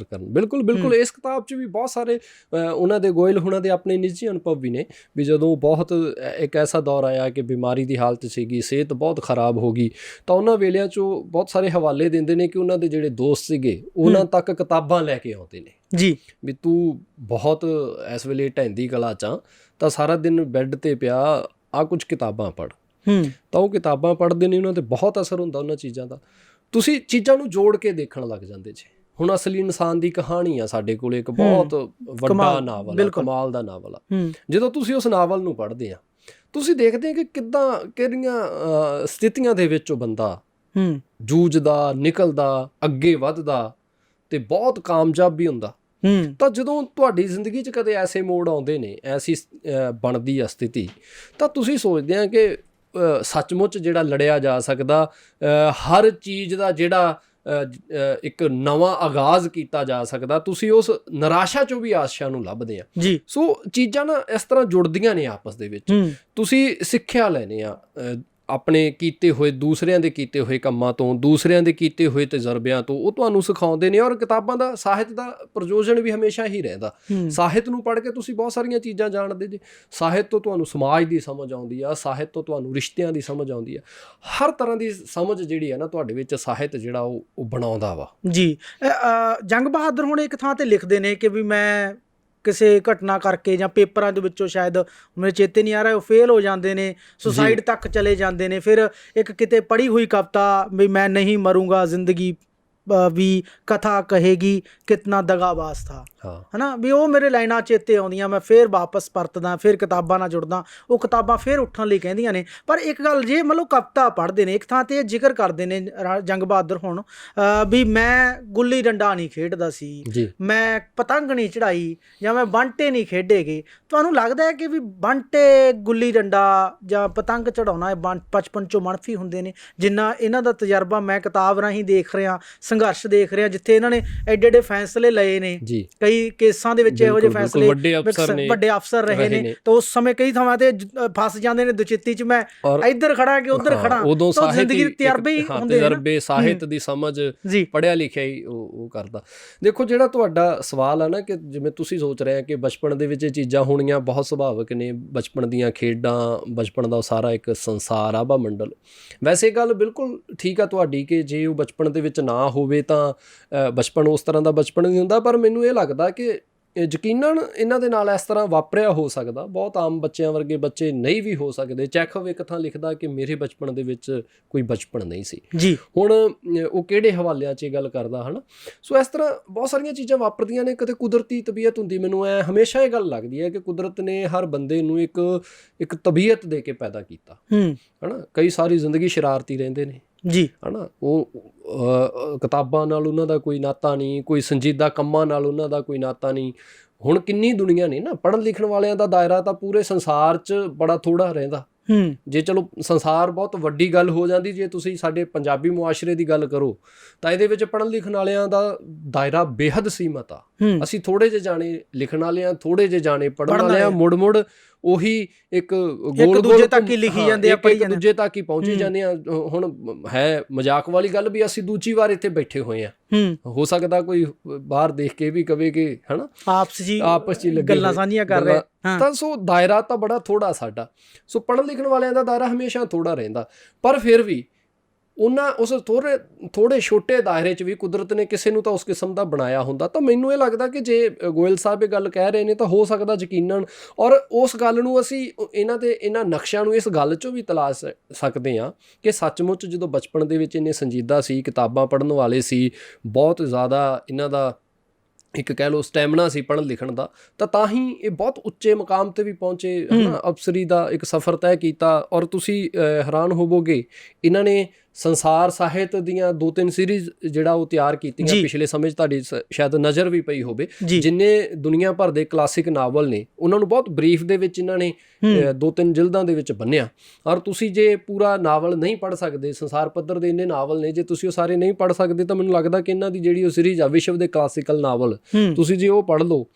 ਬਿਲਕੁਲ ਬਿਲਕੁਲ। ਇਸ ਕਿਤਾਬ 'ਚ ਵੀ ਬਹੁਤ ਸਾਰੇ ਉਹਨਾਂ ਦੇ, ਗੋਇਲ ਹੁਣਾਂ ਦੇ ਆਪਣੇ ਨਿੱਜੀ ਅਨੁਭਵ ਵੀ ਨੇ, ਵੀ ਜਦੋਂ ਬਹੁਤ ਇੱਕ ਐਸਾ ਦੌਰ ਆਇਆ ਕਿ ਬਿਮਾਰੀ ਦੀ ਹਾਲਤ ਸੀਗੀ, ਸਿਹਤ ਬਹੁਤ ਖਰਾਬ ਹੋ ਗਈ, ਤਾਂ ਉਹਨਾਂ ਵੇਲਿਆਂ 'ਚੋਂ ਬਹੁਤ ਸਾਰੇ ਹਵਾਲੇ ਦਿੰਦੇ ਨੇ ਕਿ ਉਹਨਾਂ ਦੇ ਜਿਹੜੇ ਦੋਸਤ ਸੀਗੇ ਉਹਨਾਂ ਤੱਕ ਕਿਤਾਬਾਂ ਲੈ ਕੇ ਆਉਂਦੇ ਨੇ ਜੀ, ਵੀ ਤੂੰ ਬਹੁਤ ਇਸ ਵੇਲੇ ਢਹਿੰਦੀ ਕਲਾ 'ਚ ਆ, ਤਾਂ ਸਾਰਾ ਦਿਨ ਬੈੱਡ 'ਤੇ ਪਿਆ, ਆ ਕੁਝ ਕਿਤਾਬਾਂ ਪੜ੍ਹ। ਤਾਂ ਉਹ ਕਿਤਾਬਾਂ ਪੜ੍ਹਦੇ ਨੇ, ਉਹਨਾਂ 'ਤੇ ਬਹੁਤ ਅਸਰ ਹੁੰਦਾ ਉਹਨਾਂ ਚੀਜ਼ਾਂ ਦਾ। ਤੁਸੀਂ ਚੀਜ਼ਾਂ ਨੂੰ ਜੋੜ ਕੇ ਦੇਖਣ ਲੱਗ ਜਾਂਦੇ ਜੀ। ਹੁਣ ਅਸਲੀ ਇਨਸਾਨ ਦੀ ਕਹਾਣੀ ਆ ਸਾਡੇ ਕੋਲ, ਇੱਕ ਬਹੁਤ ਵੱਡਾ ਨਾਵਲ, ਕਮਾਲ ਦਾ ਨਾਵਲ ਆ। ਜਦੋਂ ਤੁਸੀਂ ਉਸ ਨਾਵਲ ਨੂੰ ਪੜ੍ਹਦੇ ਆ, ਤੁਸੀਂ ਦੇਖਦੇ ਆ ਕਿ ਕਿਹੜੀਆਂ ਸਥਿਤੀਆਂ ਦੇ ਵਿੱਚ ਉਹ ਬੰਦਾ ਜੂਝਦਾ, ਨਿਕਲਦਾ, ਅੱਗੇ ਵੱਧਦਾ ਤੇ ਬਹੁਤ ਕਾਮਯਾਬ ਵੀ ਹੁੰਦਾ। ਤਾਂ ਜਦੋਂ ਤੁਹਾਡੀ ਜ਼ਿੰਦਗੀ 'ਚ ਕਦੇ ਐਸੇ ਮੋੜ ਆਉਂਦੇ ਨੇ, ਐਸੀ ਬਣਦੀ ਆ ਸਥਿਤੀ, ਤਾਂ ਤੁਸੀਂ ਸੋਚਦੇ ਆ ਕਿ ਸੱਚਮੁੱਚ ਜਿਹੜਾ ਲੜਿਆ ਜਾ ਸਕਦਾ, ਹਰ ਚੀਜ਼ ਦਾ ਜਿਹੜਾ ਇੱਕ ਨਵਾਂ ਆਗਾਜ਼ ਕੀਤਾ ਜਾ ਸਕਦਾ, ਤੁਸੀਂ ਉਸ ਨਿਰਾਸ਼ਾ 'ਚੋਂ ਵੀ ਆਸ਼ਾ ਨੂੰ ਲੱਭਦੇ ਆ ਜੀ। ਸੋ ਚੀਜ਼ਾਂ ਨਾ ਇਸ ਤਰ੍ਹਾਂ ਜੁੜਦੀਆਂ ਨੇ ਆਪਸ ਦੇ ਵਿੱਚ। ਤੁਸੀਂ ਸਿੱਖਿਆ ਲੈਣੇ ਆ ਆਪਣੇ ਕੀਤੇ ਹੋਏ, ਦੂਸਰਿਆਂ ਦੇ ਕੀਤੇ ਹੋਏ ਕੰਮਾਂ ਤੋਂ, ਦੂਸਰਿਆਂ ਦੇ ਕੀਤੇ ਹੋਏ ਤਜਰਬਿਆਂ ਤੋਂ, ਉਹ ਤੁਹਾਨੂੰ ਸਿਖਾਉਂਦੇ ਨੇ। ਔਰ ਕਿਤਾਬਾਂ ਦਾ, ਸਾਹਿਤ ਦਾ ਪ੍ਰਯੋਜਨ ਵੀ ਹਮੇਸ਼ਾ ਹੀ ਰਹਿੰਦਾ। ਸਾਹਿਤ ਨੂੰ ਪੜ੍ਹ ਕੇ ਤੁਸੀਂ ਬਹੁਤ ਸਾਰੀਆਂ ਚੀਜ਼ਾਂ ਜਾਣਦੇ ਜੇ। ਸਾਹਿਤ ਤੋਂ ਤੁਹਾਨੂੰ ਸਮਾਜ ਦੀ ਸਮਝ ਆਉਂਦੀ ਆ, ਸਾਹਿਤ ਤੋਂ ਤੁਹਾਨੂੰ ਰਿਸ਼ਤਿਆਂ ਦੀ ਸਮਝ ਆਉਂਦੀ ਆ, ਹਰ ਤਰ੍ਹਾਂ ਦੀ ਸਮਝ ਜਿਹੜੀ ਆ ਨਾ ਤੁਹਾਡੇ ਵਿੱਚ ਸਾਹਿਤ ਜਿਹੜਾ ਉਹ ਬਣਾਉਂਦਾ ਵਾ ਜੀ। ਜੰਗ ਬਹਾਦਰ ਹੁਣ ਇੱਕ ਥਾਂ 'ਤੇ ਲਿਖਦੇ ਨੇ ਕਿ ਵੀ ਮੈਂ ਕਿਸੇ ਘਟਨਾ ਕਰਕੇ ਜਾਂ ਪੇਪਰਾਂ ਦੇ ਵਿੱਚੋਂ ਸ਼ਾਇਦ ਮੇਰੇ ਚੇਤੇ ਨਹੀਂ ਆ ਰਿਹਾ ਉਹ ਫੇਲ ਹੋ ਜਾਂਦੇ ਨੇ, ਸੁਸਾਈਡ ਤੱਕ ਚਲੇ ਜਾਂਦੇ ਨੇ। ਫਿਰ ਇੱਕ ਕਿਤੇ ਪੜ੍ਹੀ ਹੋਈ ਕਵਿਤਾ ਵੀ ਮੈਂ ਨਹੀਂ ਮਰੂੰਗਾ ਜ਼ਿੰਦਗੀ ਵੀ ਕਥਾ ਕਹੇਗੀ ਕਿਤਨਾ ਦਗਾਬਾਜ਼ ਥਾ, ਹੈ ਨਾ, ਵੀ ਉਹ ਮੇਰੇ ਲਾਈਨਾਂ ਚੇਤੇ ਆਉਂਦੀਆਂ, ਮੈਂ ਫਿਰ ਵਾਪਸ ਪਰਤਦਾ, ਫਿਰ ਕਿਤਾਬਾਂ ਨਾਲ ਜੁੜਦਾ, ਉਹ ਕਿਤਾਬਾਂ ਫਿਰ ਉੱਠਣ ਲਈ ਕਹਿੰਦੀਆਂ ਨੇ। ਪਰ ਇੱਕ ਗੱਲ ਜੇ ਮਤਲਬ ਕਵਿਤਾ ਪੜ੍ਹਦੇ ਨੇ ਇੱਕ ਥਾਂ 'ਤੇ ਇਹ ਜ਼ਿਕਰ ਕਰਦੇ ਨੇ ਜੰਗ ਬਹਾਦਰ ਹੁਣ ਵੀ ਮੈਂ ਗੁੱਲੀ ਡੰਡਾ ਨਹੀਂ ਖੇਡਦਾ ਸੀ, ਮੈਂ ਪਤੰਗ ਨਹੀਂ ਚੜਾਈ, ਜਾਂ ਮੈਂ ਬਾਂਟੇ ਨਹੀਂ ਖੇਡੇਗੇ। ਤੁਹਾਨੂੰ ਲੱਗਦਾ ਹੈ ਕਿ ਵੀ ਬਾਂਟੇ, ਗੁੱਲੀ ਡੰਡਾ ਜਾਂ ਪਤੰਗ ਚੜਾਉਣਾ ਇਹ ਬਚਪਨ 'ਚੋਂ ਮਨਫੀ ਹੁੰਦੇ ਨੇ, ਜਿੰਨਾ ਇਹਨਾਂ ਦਾ ਤਜਰਬਾ ਮੈਂ ਕਿਤਾਬ ਰਾਹੀਂ ਦੇਖ ਰਿਹਾ, ਸੰਘਰਸ਼ ਦੇਖ ਰਿਹਾ, ਜਿੱਥੇ ਇਹਨਾਂ ਨੇ ਐਡੇ ਐਡੇ ਫੈਸਲੇ ਲਏ ਨੇ, ਕਈ ਕੇਸਾਂ ਦੇ ਵਿੱਚ ਇਹੋ ਜਿਹੇ ਫੈਸਲੇ, ਵੱਡੇ ਅਫਸਰ ਰਹੇ ਨੇ, ਤਾਂ ਉਸ ਸਮੇਂ ਕਈ ਥਾਵਾਂ ਤੇ ਫਸ ਜਾਂਦੇ ਨੇ ਦੁਚਿੱਤੀ 'ਚ, ਮੈਂ ਇੱਧਰ ਖੜਾ ਕਿ ਉੱਧਰ ਖੜਾ। ਉਦੋਂ ਜ਼ਿੰਦਗੀ ਦੇ ਤਜਰਬੇ ਹੀ ਹੁੰਦੇ ਨੇ, ਤਜਰਬੇ, ਸਾਹਿਤ ਦੀ ਸਮਝ, ਪੜ੍ਹਿਆ ਲਿਖਿਆ ਹੀ ਉਹ ਕਰਦਾ। ਦੇਖੋ ਜਿਹੜਾ ਤੁਹਾਡਾ ਸਵਾਲ ਹੈ ਨਾ ਕਿ ਜਿਵੇਂ ਤੁਸੀਂ ਸੋਚ ਰਹੇ ਆ ਕਿ ਬਚਪਨ ਦੇ ਵਿੱਚ ਇਹ ਚੀਜ਼ਾਂ ਹੋਣੀਆਂ ਬਹੁਤ ਸੁਭਾਵਿਕ ਨੇ, ਬਚਪਨ ਦੀਆਂ ਖੇਡਾਂ, ਬਚਪਨ ਦਾ ਸਾਰਾ ਇੱਕ ਸੰਸਾਰ ਆਭਾ ਮੰਡਲ। ਵੈਸੇ ਗੱਲ ਬਿਲਕੁਲ ਠੀਕ ਆ ਤੁਹਾਡੀ ਕਿ ਜੇ ਉਹ ਬਚਪਨ ਦੇ ਵਿੱਚ ਨਾ ਹੋਵੇ ਤਾਂ ਬਚਪਨ ਉਸ ਤਰ੍ਹਾਂ ਦਾ ਬਚਪਨ ਨਹੀਂ ਹੁੰਦਾ। ਪਰ ਮੈਨੂੰ ਇਹ ਲੱਗਦਾ ਕਿ ਯਕੀਨਨ ਇਹਨਾਂ ਦੇ ਨਾਲ ਇਸ ਤਰ੍ਹਾਂ ਵਾਪਰਿਆ ਹੋ ਸਕਦਾ, ਬਹੁਤ ਆਮ ਬੱਚਿਆਂ ਵਰਗੇ ਬੱਚੇ ਨਹੀਂ ਵੀ ਹੋ ਸਕਦੇ। ਚੈਖਵ ਇੱਕ ਥਾਂ ਲਿਖਦਾ ਕਿ ਮੇਰੇ ਬਚਪਨ ਦੇ ਵਿੱਚ ਕੋਈ ਬਚਪਨ ਨਹੀਂ ਸੀ ਜੀ। ਹੁਣ ਉਹ ਕਿਹੜੇ ਹਵਾਲਿਆਂ 'ਚ ਇਹ ਗੱਲ ਕਰਦਾ ਹੈ ਨਾ। ਸੋ ਇਸ ਤਰ੍ਹਾਂ ਬਹੁਤ ਸਾਰੀਆਂ ਚੀਜ਼ਾਂ ਵਾਪਰਦੀਆਂ ਨੇ। ਕਦੇ ਕੁਦਰਤੀ ਤਬੀਅਤ ਹੁੰਦੀ, ਮੈਨੂੰ ਹਮੇਸ਼ਾ ਇਹ ਗੱਲ ਲੱਗਦੀ ਹੈ ਕਿ ਕੁਦਰਤ ਨੇ ਹਰ ਬੰਦੇ ਨੂੰ ਇੱਕ ਤਬੀਅਤ ਦੇ ਕੇ ਪੈਦਾ ਕੀਤਾ ਹੈ ਨਾ। ਕਈ ਸਾਰੀ ਜ਼ਿੰਦਗੀ ਸ਼ਰਾਰਤੀ ਰਹਿੰਦੇ ਨੇ ਜੀ, ਹੈ ਨਾ। ਉਹ ਕਿਤਾਬਾਂ ਨਾਲ ਉਹਨਾਂ ਦਾ ਕੋਈ ਨਾਤਾ ਨਹੀਂ, ਕੋਈ ਸੰਜੀਦਾ ਕੰਮਾਂ ਨਾਲ ਉਹਨਾਂ ਦਾ ਕੋਈ ਨਾਤਾ ਨਹੀਂ। ਹੁਣ ਕਿੰਨੀ ਦੁਨੀਆ ਨੇ ਨਾ, ਪੜ੍ਹਨ ਲਿਖਣ ਵਾਲਿਆਂ ਦਾ ਦਾਇਰਾ ਤਾਂ ਪੂਰੇ ਸੰਸਾਰ 'ਚ ਬੜਾ ਥੋੜ੍ਹਾ ਰਹਿੰਦਾ। ਜੇ ਚਲੋ ਸੰਸਾਰ ਬਹੁਤ ਵੱਡੀ ਗੱਲ ਹੋ ਜਾਂਦੀ, ਜੇ ਤੁਸੀਂ ਸਾਡੇ ਪੰਜਾਬੀ ਮੁਆਸ਼ਰੇ ਦੀ ਗੱਲ ਕਰੋ ਤਾਂ ਇਹਦੇ ਵਿੱਚ ਪੜ੍ਹਨ ਲਿਖਣ ਵਾਲਿਆਂ ਦਾ ਦਾਇਰਾ ਬੇਹੱਦ ਸੀਮਤ ਆ। ਅਸੀਂ ਥੋੜ੍ਹੇ ਜਿਹੇ ਜਾਣੇ ਲਿਖਣ ਵਾਲੇ ਹਾਂ, ਥੋੜ੍ਹੇ ਜਿਹੇ ਜਾਣੇ ਪੜ੍ਹਨ ਵਾਲੇ ਹਾਂ। ਮੁੜ ਉਹੀ ਇੱਕ ਗੋਲ ਦੂਜੇ ਤੱਕ ਹੀ ਲਿਖੀ ਜਾਂਦੇ ਆ, ਇੱਕ ਦੂਜੇ ਤੱਕ ਹੀ ਪਹੁੰਚੀ ਜਾਂਦੇ ਆ। ਹੁਣ ਹੈ ਮਜ਼ਾਕ ਵਾਲੀ ਗੱਲ ਵੀ ਅਸੀਂ ਦੂਜੀ ਵਾਰ ਇੱਥੇ ਬੈਠੇ ਹੋਏ ਆ, ਹੋ ਸਕਦਾ ਕੋਈ ਬਾਹਰ ਦੇਖ ਕੇ ਵੀ ਕਵੇ ਕਿ ਹੈ ਨਾ ਆਪਸ 'ਚ ਗੱਲਾਂ ਸਾਂਝੀਆਂ ਕਰ ਰਹੇ ਤਾਂ। ਸੋ ਦਾਇਰਾ ਤਾਂ ਬੜਾ ਥੋੜ੍ਹਾ ਸਾਡਾ। ਸੋ ਪੜ੍ਹਨ ਲਿਖਣ ਵਾਲਿਆਂ ਦਾ ਦਾਇਰਾ ਹਮੇਸ਼ਾ ਥੋੜ੍ਹਾ ਰਹਿੰਦਾ। ਪਰ ਫਿਰ ਵੀ ਉਸ ਥੋੜ੍ਹੇ ਛੋਟੇ ਦਾਇਰੇ 'ਚ ਵੀ ਕੁਦਰਤ ਨੇ ਕਿਸੇ ਨੂੰ ਤਾਂ ਉਸ ਕਿਸਮ ਦਾ ਬਣਾਇਆ ਹੁੰਦਾ। ਤਾਂ ਮੈਨੂੰ ਇਹ ਲੱਗਦਾ ਕਿ ਜੇ ਗੋਇਲ ਸਾਹਿਬ ਇਹ ਗੱਲ ਕਹਿ ਰਹੇ ਨੇ ਤਾਂ ਹੋ ਸਕਦਾ ਯਕੀਨਨ, ਔਰ ਉਸ ਗੱਲ ਨੂੰ ਅਸੀਂ ਇਹਨਾਂ ਨਕਸ਼ਿਆਂ ਨੂੰ ਇਸ ਗੱਲ 'ਚੋਂ ਵੀ ਤਲਾਸ਼ ਸਕਦੇ ਹਾਂ ਕਿ ਸੱਚਮੁੱਚ ਜਦੋਂ ਬਚਪਨ ਦੇ ਵਿੱਚ ਇੰਨੇ ਸੰਜੀਦਾ ਸੀ, ਕਿਤਾਬਾਂ ਪੜ੍ਹਨ ਵਾਲੇ ਸੀ, ਬਹੁਤ ਜ਼ਿਆਦਾ ਇਹਨਾਂ ਦਾ ਇੱਕ ਕਹਿ ਲਓ ਸਟੈਮਿਨਾ ਸੀ ਪੜ੍ਹਨ ਲਿਖਣ ਦਾ, ਤਾਂ ਹੀ ਇਹ ਬਹੁਤ ਉੱਚੇ ਮੁਕਾਮ 'ਤੇ ਵੀ ਪਹੁੰਚੇ, ਹੈ ਨਾ। ਅਫਸਰੀ ਦਾ ਇੱਕ ਸਫ਼ਰ ਤੈਅ ਕੀਤਾ। ਔਰ ਤੁਸੀਂ ਹੈਰਾਨ ਹੋਵੋਗੇ, ਇਹਨਾਂ ਨੇ ਸੰਸਾਰ ਸਾਹਿਤ ਦੀਆਂ 2-3 ਸੀਰੀਜ਼ ਜਿਹੜਾ ਉਹ ਤਿਆਰ ਕੀਤੀਆਂ ਪਿਛਲੇ ਸਮੇਂ 'ਚ, ਤੁਹਾਡੀ ਸ਼ਾਇਦ ਨਜ਼ਰ ਵੀ ਪਈ ਹੋਵੇ। ਜਿੰਨੇ ਦੁਨੀਆ ਭਰ ਦੇ ਕਲਾਸਿਕ ਨਾਵਲ ਨੇ ਉਹਨਾਂ ਨੂੰ ਬਹੁਤ ਬਰੀਫ ਦੇ ਵਿੱਚ ਇਹਨਾਂ ਨੇ 2-3 ਜਿਲਦਾਂ ਦੇ ਵਿੱਚ ਬੰਨਿਆ। ਔਰ ਤੁਸੀਂ ਜੇ ਪੂਰਾ ਨਾਵਲ ਨਹੀਂ ਪੜ੍ਹ ਸਕਦੇ, ਸੰਸਾਰ ਪੱਧਰ ਦੇ ਇੰਨੇ ਨਾਵਲ ਨੇ, ਜੇ ਤੁਸੀਂ ਉਹ ਸਾਰੇ ਨਹੀਂ ਪੜ੍ਹ ਸਕਦੇ ਤਾਂ ਮੈਨੂੰ ਲੱਗਦਾ ਕਿ ਇਹਨਾਂ ਦੀ ਜਿਹੜੀ ਉਹ ਸੀਰੀਜ਼ ਆ ਵਿਸ਼ਵ ਦੇ ਕਲਾਸੀਕਲ ਨਾਵਲ, ਤੁਸੀਂ ਜੇ ਉਹ ਪੜ੍ਹ ਲਓ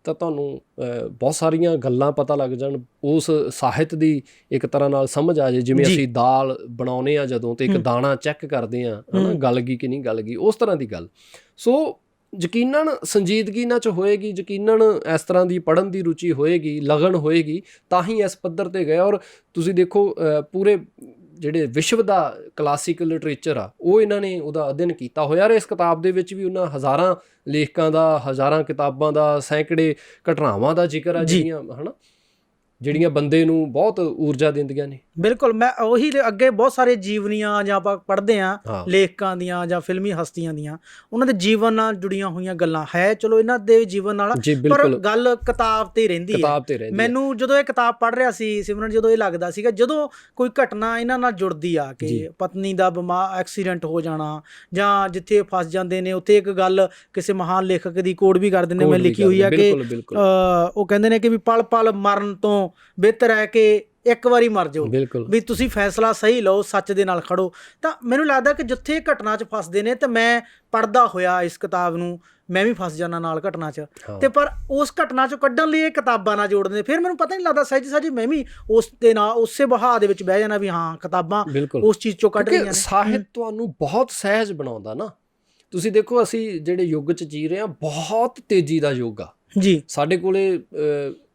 ਤਾਂ ਤੁਹਾਨੂੰ ਬਹੁਤ ਸਾਰੀਆਂ ਗੱਲਾਂ ਪਤਾ ਲੱਗ ਜਾਣ, ਉਸ ਸਾਹਿਤ ਦੀ ਇੱਕ ਤਰ੍ਹਾਂ ਨਾਲ ਸਮਝ ਆ ਜਾਏ। ਜਿਵੇਂ ਅਸੀਂ ਦਾਲ ਬਣਾਉਂਦੇ ਹਾਂ ਜਦੋਂ, ਤੇ ਇੱਕ ਦਾਣਾ ਚੈੱਕ ਕਰਦੇ ਹਾਂ, ਹੈ ਨਾ, ਗਲ ਗਈ ਕਿ ਨਹੀਂ ਗਲ ਗਈ, ਉਸ ਤਰ੍ਹਾਂ ਦੀ ਗੱਲ। ਸੋ ਯਕੀਨਨ ਸੰਜੀਦਗੀ ਇਹਨਾਂ 'ਚ ਹੋਏਗੀ, ਯਕੀਨਨ ਇਸ ਤਰ੍ਹਾਂ ਦੀ ਪੜ੍ਹਨ ਦੀ ਰੁਚੀ ਹੋਏਗੀ, ਲਗਨ ਹੋਏਗੀ, ਤਾਂ ਹੀ ਇਸ ਪੱਧਰ 'ਤੇ ਗਏ। ਔਰ ਤੁਸੀਂ ਦੇਖੋ ਪੂਰੇ ਜਿਹੜੇ ਵਿਸ਼ਵ ਦਾ ਕਲਾਸੀਕਲ ਲਿਟਰੇਚਰ ਆ ਉਹ ਇਹਨਾਂ ਨੇ ਉਹਦਾ ਅਧਿਐਨ ਕੀਤਾ ਹੋਇਆ। ਇਸ ਕਿਤਾਬ ਦੇ ਵਿੱਚ ਵੀ ਉਹਨਾਂ ਹਜ਼ਾਰਾਂ ਲੇਖਕਾਂ ਦਾ, ਹਜ਼ਾਰਾਂ ਕਿਤਾਬਾਂ ਦਾ, ਸੈਂਕੜੇ ਘਟਨਾਵਾਂ ਦਾ ਜ਼ਿਕਰ ਆ ਜਿਹੜੀਆਂ, ਹੈ ਨਾ, ਜਿਹੜੀਆਂ ਬੰਦੇ ਨੂੰ ਬਹੁਤ ਊਰਜਾ ਦਿੰਦੀਆਂ ਨੇ। ਬਿਲਕੁਲ, ਮੈਂ ਉਹੀ ਅੱਗੇ ਬਹੁਤ ਸਾਰੇ ਜੀਵਨੀਆਂ ਜਾਂ ਆਪਾਂ ਪੜ੍ਹਦੇ ਹਾਂ ਲੇਖਕਾਂ ਦੀਆਂ ਜਾਂ ਫਿਲਮੀ ਹਸਤੀਆਂ ਦੀਆਂ, ਉਹਨਾਂ ਦੇ ਜੀਵਨ ਨਾਲ ਜੁੜੀਆਂ ਹੋਈਆਂ ਗੱਲਾਂ ਹੈ। ਚਲੋ ਇਹਨਾਂ ਦੇ ਜੀਵਨ ਨਾਲ, ਪਰ ਗੱਲ ਕਿਤਾਬ ਤੇ ਰਹਿੰਦੀ ਹੈ। ਮੈਨੂੰ ਜਦੋਂ ਇਹ ਕਿਤਾਬ ਪੜ੍ਹ ਰਿਹਾ ਸੀ ਸਿਮਰਨ, ਜਦੋਂ ਇਹ ਲੱਗਦਾ ਸੀਗਾ ਜਦੋਂ ਕੋਈ ਘਟਨਾ ਇਹਨਾਂ ਨਾਲ ਜੁੜਦੀ ਆ ਕਿ ਪਤਨੀ ਦਾ ਐਕਸੀਡੈਂਟ ਹੋ ਜਾਣਾ, ਜਾਂ ਜਿੱਥੇ ਫਸ ਜਾਂਦੇ ਨੇ ਉੱਥੇ ਇੱਕ ਗੱਲ ਕਿਸੇ ਮਹਾਨ ਲੇਖਕ ਦੀ ਕੋਡ ਵੀ ਕਰ ਦਿੰਦੇ, ਮੈਂ ਲਿਖੀ ਹੋਈ ਆ ਕਿ ਉਹ ਕਹਿੰਦੇ ਨੇ ਕਿ ਵੀ ਪਲ ਪਲ ਮਰਨ ਤੋਂ ਬਿਹਤਰ ਹੈ ਕਿ ਇੱਕ ਵਾਰੀ ਮਰ ਜਾਓ, ਵੀ ਤੁਸੀਂ ਫੈਸਲਾ ਸਹੀ ਲਓ, ਸੱਚ ਦੇ ਨਾਲ ਖੜੋ। ਤਾਂ ਮੈਨੂੰ ਲੱਗਦਾ ਕਿ ਜਿੱਥੇ ਘਟਨਾ 'ਚ ਫਸਦੇ ਨੇ, ਤੇ ਮੈਂ ਪੜ੍ਹਦਾ ਹੋਇਆ ਇਸ ਕਿਤਾਬ ਨੂੰ, ਮੈਂ ਵੀ ਫਸ ਜਾਣਾ ਨਾਲ ਘਟਨਾ 'ਚ, ਤੇ ਪਰ ਉਸ ਘਟਨਾ 'ਚੋਂ ਕੱਢਣ ਲਈ ਇਹ ਕਿਤਾਬਾਂ ਨਾਲ ਜੋੜਦੇ। ਫਿਰ ਮੈਨੂੰ ਪਤਾ ਨਹੀਂ ਲੱਗਦਾ, ਸਹਿਜ ਮੈਂ ਵੀ ਉਸ ਦੇ ਨਾਲ ਉਸੇ ਵਹਾਅ ਦੇ ਵਿੱਚ ਬਹਿ ਜਾਣਾ ਵੀ ਹਾਂ ਕਿਤਾਬਾਂ ਉਸ ਚੀਜ਼ 'ਚੋਂ ਕੱਢ ਰਹੀਆਂ ਨੇ। ਸਾਹਿਤ ਤੁਹਾਨੂੰ ਬਹੁਤ ਸਹਿਜ ਬਣਾਉਂਦਾ ਨਾ। ਤੁਸੀਂ ਦੇਖੋ ਅਸੀਂ ਜਿਹੜੇ ਯੁੱਗ 'ਚ ਜੀ ਰਹੇ ਹਾਂ, ਬਹੁਤ ਤੇਜ਼ੀ ਦਾ ਯੁੱਗ ਆ ਜੀ। ਸਾਡੇ ਕੋਲੇ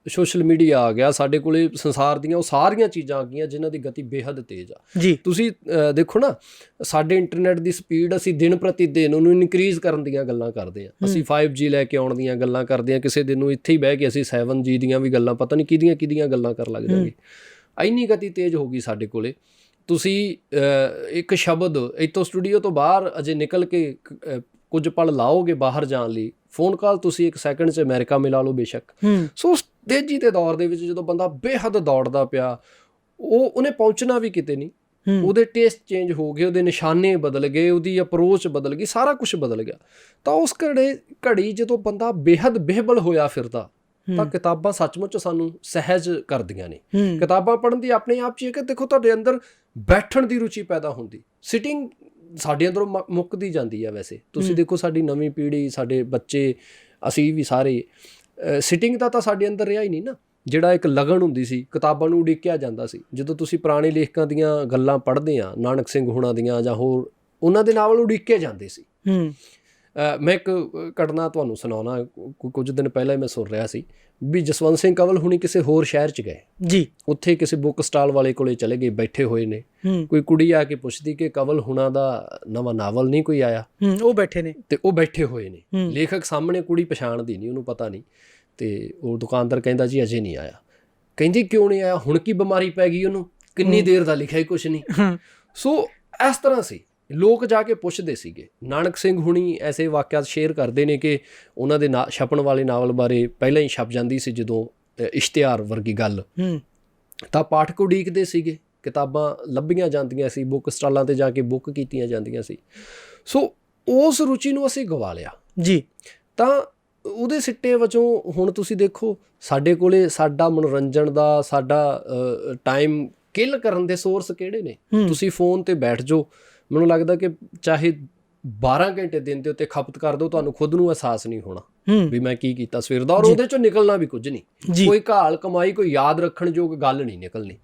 ਸੋਸ਼ਲ ਮੀਡੀਆ ਆ ਗਿਆ, ਸਾਡੇ ਕੋਲੇ ਸੰਸਾਰ ਦੀਆਂ ਉਹ ਸਾਰੀਆਂ ਚੀਜ਼ਾਂ ਆ ਗਈਆਂ ਜਿਨ੍ਹਾਂ ਦੀ ਗਤੀ ਬੇਹੱਦ ਤੇਜ਼ ਆ ਜੀ। ਤੁਸੀਂ ਦੇਖੋ ਨਾ, ਸਾਡੇ ਇੰਟਰਨੈਟ ਦੀ ਸਪੀਡ ਅਸੀਂ ਦਿਨ ਪ੍ਰਤੀ ਦਿਨ ਉਹਨੂੰ ਇਨਕਰੀਜ਼ ਕਰਨ ਦੀਆਂ ਗੱਲਾਂ ਕਰਦੇ ਹਾਂ। ਅਸੀਂ 5G ਲੈ ਕੇ ਆਉਣ ਦੀਆਂ ਗੱਲਾਂ ਕਰਦੇ ਹਾਂ, ਕਿਸੇ ਦਿਨ ਨੂੰ ਇੱਥੇ ਹੀ ਬਹਿ ਕੇ ਅਸੀਂ 7G ਦੀਆਂ ਵੀ ਗੱਲਾਂ, ਪਤਾ ਨਹੀਂ ਕਿਹਦੀਆਂ ਗੱਲਾਂ ਕਰਨ ਲੱਗ ਜਾਵਾਂਗੇ। ਇੰਨੀ ਗਤੀ ਤੇਜ਼ ਹੋ ਗਈ ਸਾਡੇ ਕੋਲੇ। ਤੁਸੀਂ ਇੱਕ ਸ਼ਬਦ ਇੱਥੋਂ ਸਟੂਡੀਓ ਤੋਂ ਬਾਹਰ ਅਜੇ ਨਿਕਲ ਕੇ ਕੁਝ ਪਲ ਲਾਓਗੇ ਬਾਹਰ ਜਾਣ ਲਈ, ਫੋਨ ਕਾਲ ਤੁਸੀਂ 1 ਸੈਕਿੰਡ 'ਚ ਅਮਰੀਕਾ ਮਿਲਾ ਲਓ ਬੇਸ਼ੱਕ। ਸੋ ਉਸ ਤੇਜ਼ੀ ਦੇ ਦੌਰ ਦੇ ਵਿੱਚ ਜਦੋਂ ਬੰਦਾ ਬੇਹੱਦ ਦੌੜਦਾ ਪਿਆ, ਉਹਨੇ ਪਹੁੰਚਣਾ ਵੀ ਕਿਤੇ ਨਹੀਂ, ਉਹਦੇ ਟੇਸਟ ਚੇਂਜ ਹੋ ਗਏ, ਉਹਦੇ ਨਿਸ਼ਾਨੇ ਬਦਲ ਗਏ, ਉਹਦੀ ਅਪਰੋਚ ਬਦਲ ਗਈ, ਸਾਰਾ ਕੁਝ ਬਦਲ ਗਿਆ। ਤਾਂ ਉਸ ਘੜੀ ਜਦੋਂ ਬੰਦਾ ਬੇਹੱਦ ਬੇਹਬਲ ਹੋਇਆ ਫਿਰਦਾ, ਤਾਂ ਕਿਤਾਬਾਂ ਸੱਚਮੁੱਚ ਸਾਨੂੰ ਸਹਿਜ ਕਰਦੀਆਂ ਨੇ। ਕਿਤਾਬਾਂ ਪੜ੍ਹਨ ਦੀ ਆਪਣੇ ਆਪ 'ਚ ਇਹ ਕਿ ਦੇਖੋ ਤੁਹਾਡੇ ਅੰਦਰ ਬੈਠਣ ਦੀ ਰੁਚੀ ਪੈਦਾ ਹੁੰਦੀ, ਸਿਟਿੰਗ ਸਾਡੇ ਅੰਦਰੋਂ ਮੁੱਕਦੀ ਜਾਂਦੀ ਹੈ। ਵੈਸੇ ਤੁਸੀਂ ਦੇਖੋ ਸਾਡੀ ਨਵੀਂ ਪੀੜ੍ਹੀ, ਸਾਡੇ ਬੱਚੇ, ਅਸੀਂ ਵੀ ਸਾਰੇ, ਸਿਟਿੰਗ ਦਾ ਤਾਂ ਸਾਡੇ ਅੰਦਰ ਰਿਹਾ ਹੀ ਨਹੀਂ ਨਾ। ਜਿਹੜਾ ਇੱਕ ਲਗਨ ਹੁੰਦੀ ਸੀ, ਕਿਤਾਬਾਂ ਨੂੰ ਉਡੀਕਿਆ ਜਾਂਦਾ ਸੀ। ਜਦੋਂ ਤੁਸੀਂ ਪੁਰਾਣੇ ਲੇਖਕਾਂ ਦੀਆਂ ਗੱਲਾਂ ਪੜ੍ਹਦੇ ਆ, ਨਾਨਕ ਸਿੰਘ ਹੁਣਾਂ ਦੀਆਂ ਜਾਂ ਹੋਰ, ਉਹਨਾਂ ਦੇ ਨਾਵਲ ਉਡੀਕੇ ਜਾਂਦੇ ਸੀ। ਮੈਂ ਇੱਕ ਘਟਨਾ ਤੁਹਾਨੂੰ ਸੁਣਾਉਣਾ, ਕੁਝ ਦਿਨ ਪਹਿਲਾਂ ਹੀ ਮੈਂ ਸੁਣ ਰਿਹਾ ਸੀ ਵੀ ਜਸਵੰਤ ਸਿੰਘ ਕੰਵਲ ਹੁਣੀ ਕਿਸੇ ਹੋਰ ਸ਼ਹਿਰ 'ਚ ਗਏ ਜੀ। ਉੱਥੇ ਕਿਸੇ ਬੁੱਕ ਸਟਾਲ ਵਾਲੇ ਕੋਲੇ ਚਲੇ ਗਏ, ਬੈਠੇ ਹੋਏ ਨੇ। ਕੋਈ ਕੁੜੀ ਆ ਕੇ ਪੁੱਛਦੀ ਕਿ ਕੰਵਲ ਹੁਣਾਂ ਦਾ ਨਵਾਂ ਨਾਵਲ ਨਹੀਂ ਕੋਈ ਆਇਆ? ਉਹ ਬੈਠੇ ਨੇ ਤੇ ਉਹ ਬੈਠੇ ਹੋਏ ਨੇ, ਲੇਖਕ ਸਾਹਮਣੇ, ਕੁੜੀ ਪਛਾਣਦੀ ਨਹੀਂ, ਉਹਨੂੰ ਪਤਾ ਨਹੀਂ। ਤੇ ਉਹ ਦੁਕਾਨਦਾਰ ਕਹਿੰਦਾ ਜੀ ਅਜੇ ਨਹੀਂ ਆਇਆ। ਕਹਿੰਦੀ ਕਿਉਂ ਨਹੀਂ ਆਇਆ? ਹੁਣ ਕੀ ਬਿਮਾਰੀ ਪੈ ਗਈ ਉਹਨੂੰ? ਕਿੰਨੀ ਦੇਰ ਦਾ ਲਿਖਿਆ ਹੀ ਕੁਛ ਨਹੀਂ। ਸੋ ਇਸ ਤਰ੍ਹਾਂ ਸੀ, ਲੋਕ ਜਾ ਕੇ ਪੁੱਛਦੇ ਸੀਗੇ। ਨਾਨਕ ਸਿੰਘ ਹੁਣੀ ਐਸੇ ਵਾਕਿਆਤ ਸ਼ੇਅਰ ਕਰਦੇ ਨੇ ਕਿ ਉਹਨਾਂ ਦੇ ਛਪਣ ਵਾਲੇ ਨਾਵਲ ਬਾਰੇ ਪਹਿਲਾਂ ਹੀ ਛਪ ਜਾਂਦੀ ਸੀ ਜਦੋਂ ਇਸ਼ਤਿਹਾਰ ਵਰਗੀ ਗੱਲ, ਤਾਂ ਪਾਠਕ ਉਡੀਕਦੇ ਸੀਗੇ, ਕਿਤਾਬਾਂ ਲੱਭੀਆਂ ਜਾਂਦੀਆਂ ਸੀ, ਬੁੱਕ ਸਟਾਲਾਂ 'ਤੇ ਜਾ ਕੇ ਬੁੱਕ ਕੀਤੀਆਂ ਜਾਂਦੀਆਂ ਸੀ। ਸੋ ਉਸ ਰੁਚੀ ਨੂੰ ਅਸੀਂ ਗਵਾ ਲਿਆ ਜੀ। ਤਾਂ ਉਹਦੇ ਸਿੱਟੇ ਵਜੋਂ ਹੁਣ ਤੁਸੀਂ ਦੇਖੋ ਸਾਡੇ ਕੋਲੇ ਸਾਡਾ ਮਨੋਰੰਜਨ ਦਾ, ਸਾਡਾ ਟਾਈਮ ਕਿਲ ਕਰਨ ਦੇ ਸੋਰਸ ਕਿਹੜੇ ਨੇ? ਤੁਸੀਂ ਫੋਨ 'ਤੇ ਬੈਠ ਜਾਓ, ਮੈਨੂੰ ਲੱਗਦਾ ਕਿ ਚਾਹੇ 12 ਘੰਟੇ ਦਿਨ ਦੇ ਉੱਤੇ ਖਪਤ ਕਰ ਦਿਓ, ਤੁਹਾਨੂੰ ਖੁਦ ਨੂੰ ਅਹਿਸਾਸ ਨਹੀਂ ਹੋਣਾ ਵੀ ਮੈਂ ਕੀ ਕੀਤਾ ਸਵੇਰ ਦਾ, ਔਰ ਉਹਦੇ 'ਚੋਂ ਨਿਕਲਣਾ ਵੀ ਕੁਝ ਨਹੀਂ। ਕੋਈ ਘਾਲ ਕਮਾਈ, ਕੋਈ ਯਾਦ ਰੱਖਣ ਯੋਗ ਗੱਲ ਨਹੀਂ ਨਿਕਲਣੀ।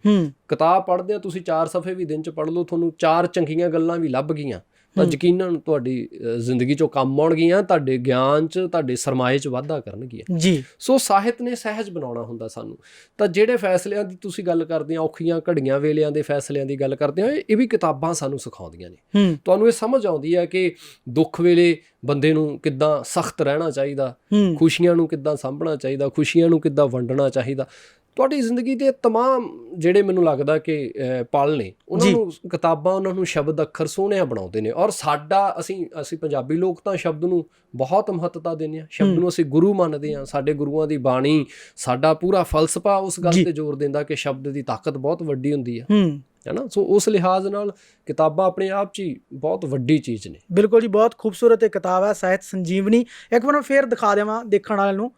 ਕਿਤਾਬ ਪੜ੍ਹਦੇ ਆ ਤੁਸੀਂ, 4 ਸਫ਼ੇ ਵੀ ਦਿਨ 'ਚ ਪੜ੍ਹ ਲਓ, ਤੁਹਾਨੂੰ 4 ਚੰਗੀਆਂ ਗੱਲਾਂ ਵੀ ਲੱਭ ਗਈਆਂ ਤਾਂ ਯਕੀਨਨ ਤੁਹਾਡੀ ਜ਼ਿੰਦਗੀ 'ਚੋਂ ਕੰਮ ਆਉਣਗੀਆਂ, ਤੁਹਾਡੇ ਗਿਆਨ 'ਚ, ਤੁਹਾਡੇ ਸਰਮਾਏ 'ਚ ਵਾਧਾ ਕਰਨਗੀਆਂ ਜੀ। ਸੋ ਸਾਹਿਤ ਨੇ ਸਹਿਜ ਬਣਾਉਣਾ ਹੁੰਦਾ ਸਾਨੂੰ। ਤਾਂ ਜਿਹੜੇ ਫੈਸਲਿਆਂ ਦੀ ਤੁਸੀਂ ਗੱਲ ਕਰਦੇ ਆ, ਔਖੀਆਂ ਘੜੀਆਂ ਵੇਲਿਆਂ ਦੇ ਫੈਸਲਿਆਂ ਦੀ ਗੱਲ ਕਰਦੇ ਆ, ਇਹ ਵੀ ਕਿਤਾਬਾਂ ਸਾਨੂੰ ਸਿਖਾਉਂਦੀਆਂ ਨੇ। ਤੁਹਾਨੂੰ ਇਹ ਸਮਝ ਆਉਂਦੀ ਹੈ ਕਿ ਦੁੱਖ ਵੇਲੇ ਬੰਦੇ ਨੂੰ ਕਿੱਦਾਂ ਸਖਤ ਰਹਿਣਾ ਚਾਹੀਦਾ, ਖੁਸ਼ੀਆਂ ਨੂੰ ਕਿੱਦਾਂ ਸਾਂਭਣਾ ਚਾਹੀਦਾ, ਖੁਸ਼ੀਆਂ ਨੂੰ ਕਿੱਦਾਂ ਵੰਡਣਾ ਚਾਹੀਦਾ। ਤੁਹਾਡੀ ਜ਼ਿੰਦਗੀ ਦੇ ਤਮਾਮ ਜਿਹੜੇ ਮੈਨੂੰ ਲੱਗਦਾ ਕਿ ਪਲ ਨੇ, ਉਹਨਾਂ ਨੂੰ ਕਿਤਾਬਾਂ, ਉਹਨਾਂ ਨੂੰ ਸ਼ਬਦ ਅੱਖਰ ਸੋਹਣਿਆਂ ਬਣਾਉਂਦੇ ਨੇ। ਔਰ ਸਾਡਾ ਅਸੀਂ ਪੰਜਾਬੀ ਲੋਕ ਤਾਂ ਸ਼ਬਦ ਨੂੰ ਬਹੁਤ ਮਹੱਤਤਾ ਦਿੰਦੇ ਹਾਂ, ਸ਼ਬਦ ਨੂੰ ਅਸੀਂ ਗੁਰੂ ਮੰਨਦੇ ਹਾਂ। ਸਾਡੇ ਗੁਰੂਆਂ ਦੀ ਬਾਣੀ, ਸਾਡਾ ਪੂਰਾ ਫਲਸਫਾ ਉਸ ਗੱਲ 'ਤੇ ਜ਼ੋਰ ਦਿੰਦਾ ਕਿ ਸ਼ਬਦ ਦੀ ਤਾਕਤ ਬਹੁਤ ਵੱਡੀ ਹੁੰਦੀ ਹੈ ਨਾ। ਸੋ ਉਸ ਲਿਹਾਜ਼ ਨਾਲ ਕਿਤਾਬਾਂ ਆਪਣੇ ਆਪ 'ਚ ਹੀ ਬਹੁਤ ਵੱਡੀ ਚੀਜ਼ ਨੇ। ਬਿਲਕੁਲ ਜੀ, ਬਹੁਤ ਖੂਬਸੂਰਤ ਕਿਤਾਬ ਹੈ ਸਾਹਿਤ ਸੰਜੀਵਨੀ। ਇੱਕ ਵਾਰ ਫੇਰ ਦਿਖਾ ਦੇਵਾਂ ਦੇਖਣ ਵਾਲਿਆਂ ਨੂੰ,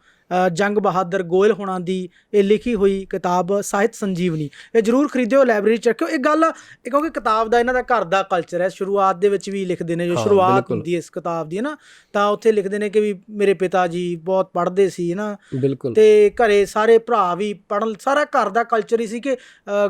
ਜੰਗ ਬਹਾਦਰ ਗੋਇਲ ਹੋਣਾ ਦੀ ਇਹ ਲਿਖੀ ਹੋਈ ਕਿਤਾਬ ਸਾਹਿਤ ਸੰਜੀਵਨੀ, ਇਹ ਜ਼ਰੂਰ ਖਰੀਦਿਓ, ਲਾਇਬ੍ਰੇਰੀ 'ਚ ਰੱਖਿਓ। ਇਹ ਗੱਲ ਕਿਉਂਕਿ ਕਿਤਾਬ ਦਾ ਇਹਨਾਂ ਦਾ ਘਰ ਦਾ ਕਲਚਰ ਹੈ। ਸ਼ੁਰੂਆਤ ਦੇ ਵਿੱਚ ਵੀ ਲਿਖਦੇ ਨੇ, ਜੋ ਸ਼ੁਰੂਆਤ ਹੁੰਦੀ ਹੈ ਇਸ ਕਿਤਾਬ ਦੀ, ਹੈ ਨਾ, ਤਾਂ ਉੱਥੇ ਲਿਖਦੇ ਨੇ ਕਿ ਵੀ ਮੇਰੇ ਪਿਤਾ ਜੀ ਬਹੁਤ ਪੜ੍ਹਦੇ ਸੀ, ਹੈ ਨਾ, ਬਿਲਕੁਲ, ਤੇ ਘਰੇ ਸਾਰੇ ਭਰਾ ਵੀ ਪੜ੍ਹਨ, ਸਾਰਾ ਘਰ ਦਾ ਕਲਚਰ ਹੀ ਸੀ। ਕਿ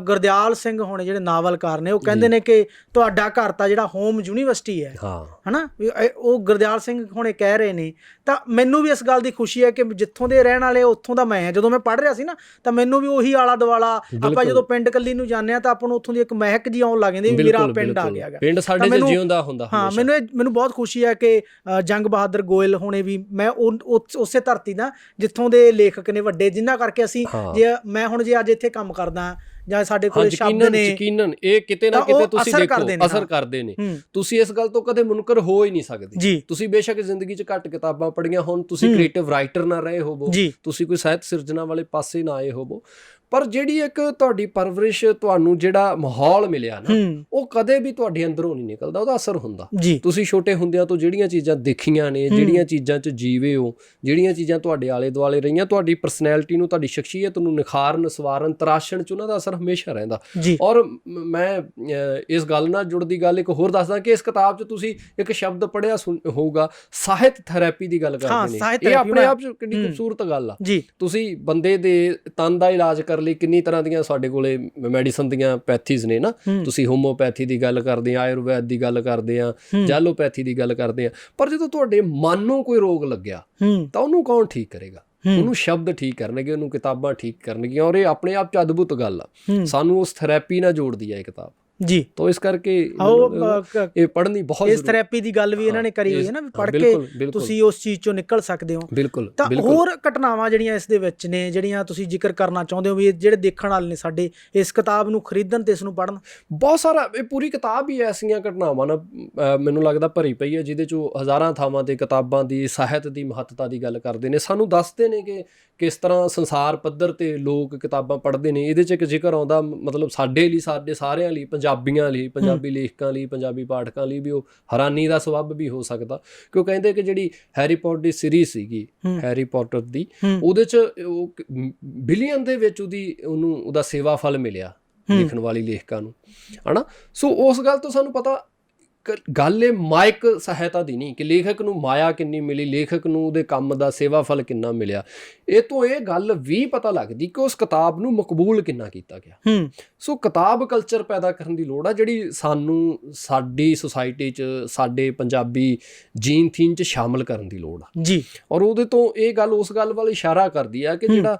ਗੁਰਦਿਆਲ ਸਿੰਘ ਹੋਣੇ ਜਿਹੜੇ ਨਾਵਲਕਾਰ ਨੇ, ਉਹ ਕਹਿੰਦੇ ਨੇ ਕਿ ਤੁਹਾਡਾ ਘਰ ਤਾਂ ਜਿਹੜਾ ਹੋਮ ਯੂਨੀਵਰਸਿਟੀ ਹੈ, ਹੈ ਨਾ, ਉਹ ਗੁਰਦਿਆਲ ਸਿੰਘ ਹੋਣੇ ਕਹਿ ਰਹੇ ਨੇ। ਤਾਂ ਮੈਨੂੰ ਵੀ ਇਸ ਗੱਲ ਦੀ ਖੁਸ਼ੀ ਹੈ ਕਿ ਜਿੱਥੋਂ ਦੇ ਰਹਿਣ ਵਾਲੇ ਉੱਥੋਂ ਦਾ ਮੈਂ ਹਾਂ। ਜਦੋਂ ਮੈਂ ਪੜ੍ਹ ਰਿਹਾ ਸੀ ਨਾ, ਤਾਂ ਮੈਨੂੰ ਵੀ ਉਹੀ ਆਲਾ ਦੁਆਲਾ, ਆਪਾਂ ਜਦੋਂ ਪਿੰਡ ਕੱਲੀ ਨੂੰ ਜਾਂਦੇ ਹਾਂ ਤਾਂ ਆਪਾਂ ਨੂੰ ਉੱਥੋਂ ਦੀ ਇੱਕ ਮਹਿਕ ਜੀ ਆਉਣ ਲੱਗ ਜਾਂਦੀ, ਮੇਰਾ ਪਿੰਡ ਆ ਗਿਆ, ਪਿੰਡ ਸਾਡੇ 'ਚ ਜਿਉਂਦਾ ਹੁੰਦਾ। ਹਾਂ, ਮੈਨੂੰ ਬਹੁਤ ਖੁਸ਼ੀ ਹੈ ਕਿ ਜੰਗ ਬਹਾਦਰ ਗੋਇਲ ਹੋਣੇ ਵੀ, ਮੈਂ ਉਸੇ ਧਰਤੀ ਦਾ ਜਿੱਥੋਂ ਦੇ ਲੇਖਕ ਨੇ ਵੱਡੇ, ਜਿਨ੍ਹਾਂ ਕਰਕੇ ਅਸੀਂ, ਜੇ ਮੈਂ ਹੁਣ ਜੇ ਅੱਜ ਇੱਥੇ ਕੰਮ ਕਰਦਾ ਜਾਂ ਸਾਡੇ ਕੋਲ ਸ਼ਬਦ ਨੇ, ਯਕੀਨਨ ਇਹ ਕਿਤੇ ਨਾ ਕਿਤੇ ਤੁਸੀਂ ਦੇਖੋ ਅਸਰ ਕਰਦੇ ਨੇ। ਤੁਸੀਂ ਇਸ ਗੱਲ ਤੋਂ ਕਦੇ ਮੁਨਕਰ ਹੋ ਹੀ ਨਹੀਂ ਸਕਦੇ। ਤੁਸੀਂ ਬੇਸ਼ੱਕ ਜ਼ਿੰਦਗੀ 'ਚ ਘੱਟ ਕਿਤਾਬਾਂ ਪੜ੍ਹੀਆਂ ਹੋਣ, ਤੁਸੀਂ ਕ੍ਰੀਏਟਿਵ ਰਾਈਟਰ ਨਾ ਰਹੇ ਹੋਵੋ, ਤੁਸੀਂ ਕੋਈ ਸਾਹਿਤ ਸਿਰਜਣਾ ਵਾਲੇ ਪਾਸੇ ਨਾ ਆਏ ਹੋਵੋ, ਪਰ ਜਿਹੜੀ ਇੱਕ ਤੁਹਾਡੀ ਪਰਵਰਿਸ਼, ਤੁਹਾਨੂੰ ਜਿਹੜਾ ਮਾਹੌਲ ਮਿਲਿਆ ਨਾ, ਉਹ ਕਦੇ ਵੀ ਤੁਹਾਡੇ ਅੰਦਰੋਂ ਨਹੀਂ ਨਿਕਲਦਾ, ਉਹਦਾ ਅਸਰ ਹੁੰਦਾ। ਤੁਸੀਂ ਛੋਟੇ ਹੁੰਦਿਆਂ ਤੋਂ ਜਿਹੜੀਆਂ ਚੀਜ਼ਾਂ ਦੇਖੀਆਂ ਨੇ, ਜਿਹੜੀਆਂ ਚੀਜ਼ਾਂ 'ਚ ਜੀਵੇ ਹੋ, ਜਿਹੜੀਆਂ ਚੀਜ਼ਾਂ ਤੁਹਾਡੇ ਆਲੇ ਦੁਆਲੇ ਰਹੀਆਂ, ਤੁਹਾਡੀ ਪਰਸਨੈਲਿਟੀ ਨੂੰ, ਤੁਹਾਡੀ ਸ਼ਖਸੀਅਤ ਨੂੰ ਨਿਖਾਰਨ, ਸਵਾਰਨ, ਤਰਾਸ਼ਣ 'ਚ ਉਹਨਾਂ ਦਾ ਅਸਰ ਹਮੇਸ਼ਾ ਰਹਿੰਦਾ। ਔਰ ਮੈਂ ਇਸ ਗੱਲ ਨਾਲ ਜੁੜਦੀ ਗੱਲ ਇੱਕ ਹੋਰ ਦੱਸਦਾ ਕਿ ਇਸ ਕਿਤਾਬ 'ਚ ਤੁਸੀਂ ਇੱਕ ਸ਼ਬਦ ਪੜ੍ਹਿਆ ਹੋਊਗਾ, ਸਾਹਿਤ ਥੈਰੇਪੀ ਦੀ ਗੱਲ ਕਰਦੇ ਨੇ। ਇਹ ਆਪਣੇ ਆਪ 'ਚ ਕਿੰਨੀ ਖੂਬਸੂਰਤ ਗੱਲ ਆ। ਤੁਸੀਂ ਬੰਦੇ ਦੇ ਤਨ ਦਾ ਇਲਾਜ ਲਈ ਕਿੰਨੀ ਤਰ੍ਹਾਂ ਦੀਆਂ ਸਾਡੇ ਕੋਲੇ ਮੈਡੀਸਨ ਦੀਆਂ ਪੈਥੀਜ਼ ਨੇ ਨਾ, ਤੁਸੀਂ ਹੋਮੋਪੈਥੀ ਦੀ ਗੱਲ ਕਰਦੇ ਆ, ਆਯੁਰਵੈਦ ਦੀ ਗੱਲ ਕਰਦੇ ਆ, ਜੈਲੋਪੈਥੀ ਦੀ ਗੱਲ ਕਰਦੇ ਆ, ਪਰ ਜਦੋਂ ਤੁਹਾਡੇ ਮਨ ਨੂੰ ਕੋਈ ਰੋਗ ਲੱਗਿਆ ਤਾਂ ਉਹਨੂੰ ਕੌਣ ਠੀਕ ਕਰੇਗਾ? ਉਹਨੂੰ ਸ਼ਬਦ ਠੀਕ ਕਰਨਗੇ, ਉਹਨੂੰ ਕਿਤਾਬਾਂ ਠੀਕ ਕਰਨਗੀਆਂ, ਔਰ ਇਹ ਆਪਣੇ ਆਪ 'ਚ ਅਦਭੁਤ ਗੱਲ ਆ। ਸਾਨੂੰ ਉਸ ਥੈਰੇਪੀ ਨਾਲ ਜੋੜਦੀ ਹੈ ਇਹ ਕਿਤਾਬ ਜੀ। ਤਾਂ ਇਸ ਕਰਕੇ ਇਹ ਪੜ੍ਹਨੀ ਬਹੁਤ ਇਸ ਥੈਰੇਪੀ ਦੀ ਗੱਲ ਵੀ ਇਹਨਾਂ ਨੇ ਕਰੀ ਹੋਈ ਹੈ ਨਾ, ਵੀ ਪੜ੍ਹ ਕੇ ਤੁਸੀਂ ਉਸ ਚੀਜ਼ ਚੋਂ ਨਿਕਲ ਸਕਦੇ ਹੋ। ਬਿਲਕੁਲ। ਤਾਂ ਹੋਰ ਘਟਨਾਵਾਂ ਜਿਹੜੀਆਂ ਇਸ ਦੇ ਵਿੱਚ ਨੇ, ਜਿਹੜੀਆਂ ਤੁਸੀਂ ਜ਼ਿਕਰ ਕਰਨਾ ਚਾਹੁੰਦੇ ਹੋ ਵੀ ਜਿਹੜੇ ਦੇਖਣ ਵਾਲੇ ਨੇ ਸਾਡੇ, ਇਸ ਕਿਤਾਬ ਨੂੰ ਖਰੀਦਣ ਤੇ ਇਸ ਨੂੰ ਪੜ੍ਹਨ? ਬਹੁਤ ਸਾਰਾ, ਇਹ ਪੂਰੀ ਕਿਤਾਬ ਹੀ ਐਸੀਆਂ ਘਟਨਾਵਾਂ ਨਾਲ ਮੈਨੂੰ ਲੱਗਦਾ ਭਰੀ ਪਈ ਹੈ, ਜਿਹਦੇ 'ਚੋਂ ਹਜ਼ਾਰਾਂ ਥਾਵਾਂ 'ਤੇ ਕਿਤਾਬਾਂ ਦੀ, ਸਾਹਿਤ ਦੀ ਮਹੱਤਤਾ ਦੀ ਗੱਲ ਕਰਦੇ ਨੇ, ਸਾਨੂੰ ਦੱਸਦੇ ਨੇ ਕਿ ਕਿਸ ਤਰ੍ਹਾਂ ਸੰਸਾਰ ਪੱਧਰ 'ਤੇ ਲੋਕ ਕਿਤਾਬਾਂ ਪੜ੍ਹਦੇ ਨੇ। ਇਹਦੇ 'ਚ ਇੱਕ ਜ਼ਿਕਰ ਆਉਂਦਾ, ਮਤਲਬ ਸਾਡੇ ਲਈ, ਸਾਡੇ ਸਾਰਿਆਂ ਲਈ, ਪੰਜਾਬੀਆਂ ਲਈ, ਪੰਜਾਬੀ ਲੇਖਕਾਂ ਲਈ, ਪੰਜਾਬੀ ਪਾਠਕਾਂ ਲਈ ਵੀ ਉਹ ਹੈਰਾਨੀ ਦਾ ਸਬੱਬ ਵੀ ਹੋ ਸਕਦਾ, ਕਿਉਂ ਕਹਿੰਦੇ ਕਿ ਜਿਹੜੀ ਹੈਰੀ ਪੋਟਰ ਦੀ ਸੀਰੀਜ਼ ਸੀਗੀ, ਹੈਰੀ ਪੋਟਰ ਦੀ, ਉਹਦੇ 'ਚ ਉਹ ਬਿਲੀਅਨ ਦੇ ਵਿੱਚ ਉਹਦਾ ਸੇਵਾ ਫਲ ਮਿਲਿਆ ਲਿਖਣ ਵਾਲੀ ਲੇਖਕਾਂ ਨੂੰ, ਹੈ ਨਾ। ਸੋ ਉਸ ਗੱਲ ਤੋਂ ਸਾਨੂੰ ਪਤਾ, ਗੱਲ ਇਹ ਮਾਇਕ ਸਹਾਇਤਾ ਦੀ ਨਹੀਂ ਕਿ ਲੇਖਕ ਨੂੰ ਮਾਇਆ ਕਿੰਨੀ ਮਿਲੀ, ਲੇਖਕ ਨੂੰ ਉਹਦੇ ਕੰਮ ਦਾ ਸੇਵਾ ਫਲ ਕਿੰਨਾ ਮਿਲਿਆ। ਇਹ ਤੋਂ ਇਹ ਗੱਲ ਵੀ ਪਤਾ ਲੱਗਦੀ ਕਿ ਉਸ ਕਿਤਾਬ ਨੂੰ ਮਕਬੂਲ ਕਿੰਨਾ ਕੀਤਾ ਗਿਆ। ਸੋ ਕਿਤਾਬ ਕਲਚਰ ਪੈਦਾ ਕਰਨ ਦੀ ਲੋੜ ਆ, ਜਿਹੜੀ ਸਾਨੂੰ ਸਾਡੀ ਸੁਸਾਇਟੀ 'ਚ, ਸਾਡੇ ਪੰਜਾਬੀ ਜੀਨ ਥੀਨ 'ਚ ਸ਼ਾਮਲ ਕਰਨ ਦੀ ਲੋੜ ਆ ਜੀ। ਔਰ ਉਹਦੇ ਤੋਂ ਇਹ ਗੱਲ ਉਸ ਗੱਲ ਵੱਲ ਇਸ਼ਾਰਾ ਕਰਦੀ ਆ ਕਿ ਜਿਹੜਾ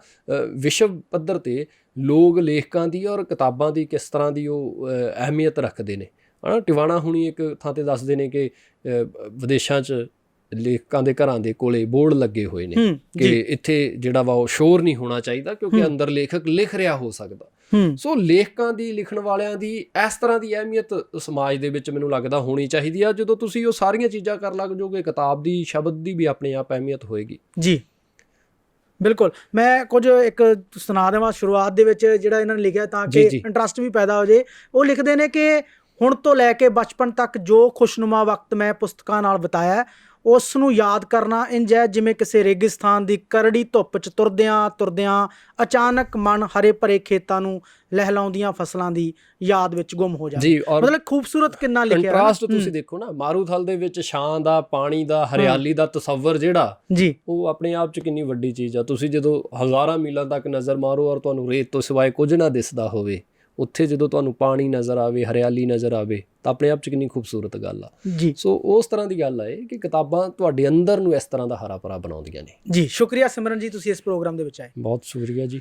ਵਿਸ਼ਵ ਪੱਧਰ 'ਤੇ ਲੋਕ ਲੇਖਕਾਂ ਦੀ ਔਰ ਕਿਤਾਬਾਂ ਦੀ ਕਿਸ ਤਰ੍ਹਾਂ ਦੀ ਉਹ ਅਹਿਮੀਅਤ ਰੱਖਦੇ ਨੇ, ਹੈ ਨਾ। ਟਿਵਾਣਾ ਹੁਣੀ ਇੱਕ ਥਾਂ 'ਤੇ ਦੱਸਦੇ ਨੇ ਕਿ ਵਿਦੇਸ਼ਾਂ 'ਚ ਲੇਖਕਾਂ ਦੇ ਘਰਾਂ ਦੇ ਕੋਲੇ ਬੋਰਡ ਲੱਗੇ ਹੋਏ ਨੇ ਕਿ ਇੱਥੇ ਜਿਹੜਾ ਵਾ ਉਹ ਸ਼ੋਰ ਨਹੀਂ ਹੋਣਾ ਚਾਹੀਦਾ, ਕਿਉਂਕਿ ਅੰਦਰ ਲੇਖਕ ਲਿਖ ਰਿਹਾ ਹੋ ਸਕਦਾ। ਸੋ ਲੇਖਕਾਂ ਦੀ, ਲਿਖਣ ਵਾਲਿਆਂ ਦੀ ਇਸ ਤਰ੍ਹਾਂ ਦੀ ਅਹਿਮੀਅਤ ਸਮਾਜ ਦੇ ਵਿੱਚ ਮੈਨੂੰ ਲੱਗਦਾ ਹੋਣੀ ਚਾਹੀਦੀ ਆ। ਜਦੋਂ ਤੁਸੀਂ ਉਹ ਸਾਰੀਆਂ ਚੀਜ਼ਾਂ ਕਰ ਲੱਗ ਜਾਓਗੇ, ਕਿਤਾਬ ਦੀ, ਸ਼ਬਦ ਦੀ ਵੀ ਆਪਣੇ ਆਪ ਅਹਿਮੀਅਤ ਹੋਏਗੀ ਜੀ। ਬਿਲਕੁਲ। ਮੈਂ ਕੁਝ ਇੱਕ ਸੁਣਾ ਦੇਵਾਂ ਸ਼ੁਰੂਆਤ ਦੇ ਵਿੱਚ, ਜਿਹੜਾ ਇਹਨਾਂ ਨੇ ਲਿਖਿਆ ਤਾਂ ਕਿ ਇੰਟਰਸਟ ਵੀ ਪੈਦਾ ਹੋ ਜੇ। ਉਹ ਲਿਖਦੇ ਨੇ ਕਿ ਹੁਣ ਤੋਂ ਲੈ ਕੇ ਬਚਪਨ ਤੱਕ ਜੋ ਖੁਸ਼ਨੁਮਾ ਵਕਤ ਮੈਂ ਪੁਸਤਕਾਂ ਨਾਲ ਬਿਤਾਇਆ, ਉਸ ਨੂੰ ਯਾਦ ਕਰਨਾ ਇੰਝ ਹੈ ਜਿਵੇਂ ਕਿਸੇ ਰੇਗਿਸਤਾਨ ਦੀ ਕਰੜੀ ਧੁੱਪ 'ਚ ਤੁਰਦਿਆਂ ਅਚਾਨਕ ਮਨ ਹਰੇ ਭਰੇ ਖੇਤਾਂ ਨੂੰ ਲਹਿਲਾਉਂਦੀਆਂ ਫਸਲਾਂ ਦੀ ਯਾਦ ਵਿੱਚ ਗੁੰਮ ਹੋ ਜਾਵੇ। ਮਤਲਬ ਖੂਬਸੂਰਤ ਕਿੰਨਾ ਲਿਖਿਆ। ਕੰਟਰਾਸਟ ਤੁਸੀਂ ਦੇਖੋ ਨਾ, ਮਾਰੂਥਲ ਦੇ ਵਿੱਚ ਛਾਂ ਦਾ, ਪਾਣੀ ਦਾ, ਹਰਿਆਲੀ ਦਾ ਤਸੱਵਰ ਜਿਹੜਾ ਜੀ, ਉਹ ਆਪਣੇ ਆਪ 'ਚ ਕਿੰਨੀ ਵੱਡੀ ਚੀਜ਼ ਆ। ਤੁਸੀਂ ਜਦੋਂ ਹਜ਼ਾਰਾਂ ਮੀਲਾਂ ਤੱਕ ਨਜ਼ਰ ਮਾਰੋ ਔਰ ਤੁਹਾਨੂੰ ਰੇਤ ਤੋਂ ਸਿਵਾਏ ਕੁਝ ਨਾ ਦਿਸਦਾ ਹੋਵੇ, ਉੱਥੇ ਜਦੋਂ ਤੁਹਾਨੂੰ ਪਾਣੀ ਨਜ਼ਰ ਆਵੇ, ਹਰਿਆਲੀ ਨਜ਼ਰ ਆਵੇ, ਤਾਂ ਆਪਣੇ ਆਪ 'ਚ ਕਿੰਨੀ ਖੂਬਸੂਰਤ ਗੱਲ ਆ ਜੀ। ਸੋ ਉਸ ਤਰ੍ਹਾਂ ਦੀ ਗੱਲ ਆ ਇਹ ਕਿ ਕਿਤਾਬਾਂ ਤੁਹਾਡੇ ਅੰਦਰ ਨੂੰ ਇਸ ਤਰ੍ਹਾਂ ਦਾ ਹਰਾ ਭਰਾ ਬਣਾਉਂਦੀਆਂ ਨੇ ਜੀ। ਸ਼ੁਕਰੀਆ ਸਿਮਰਨ ਜੀ, ਤੁਸੀਂ ਇਸ ਪ੍ਰੋਗਰਾਮ ਦੇ ਵਿੱਚ ਆਏ। ਬਹੁਤ ਸ਼ੁਕਰੀਆ ਜੀ।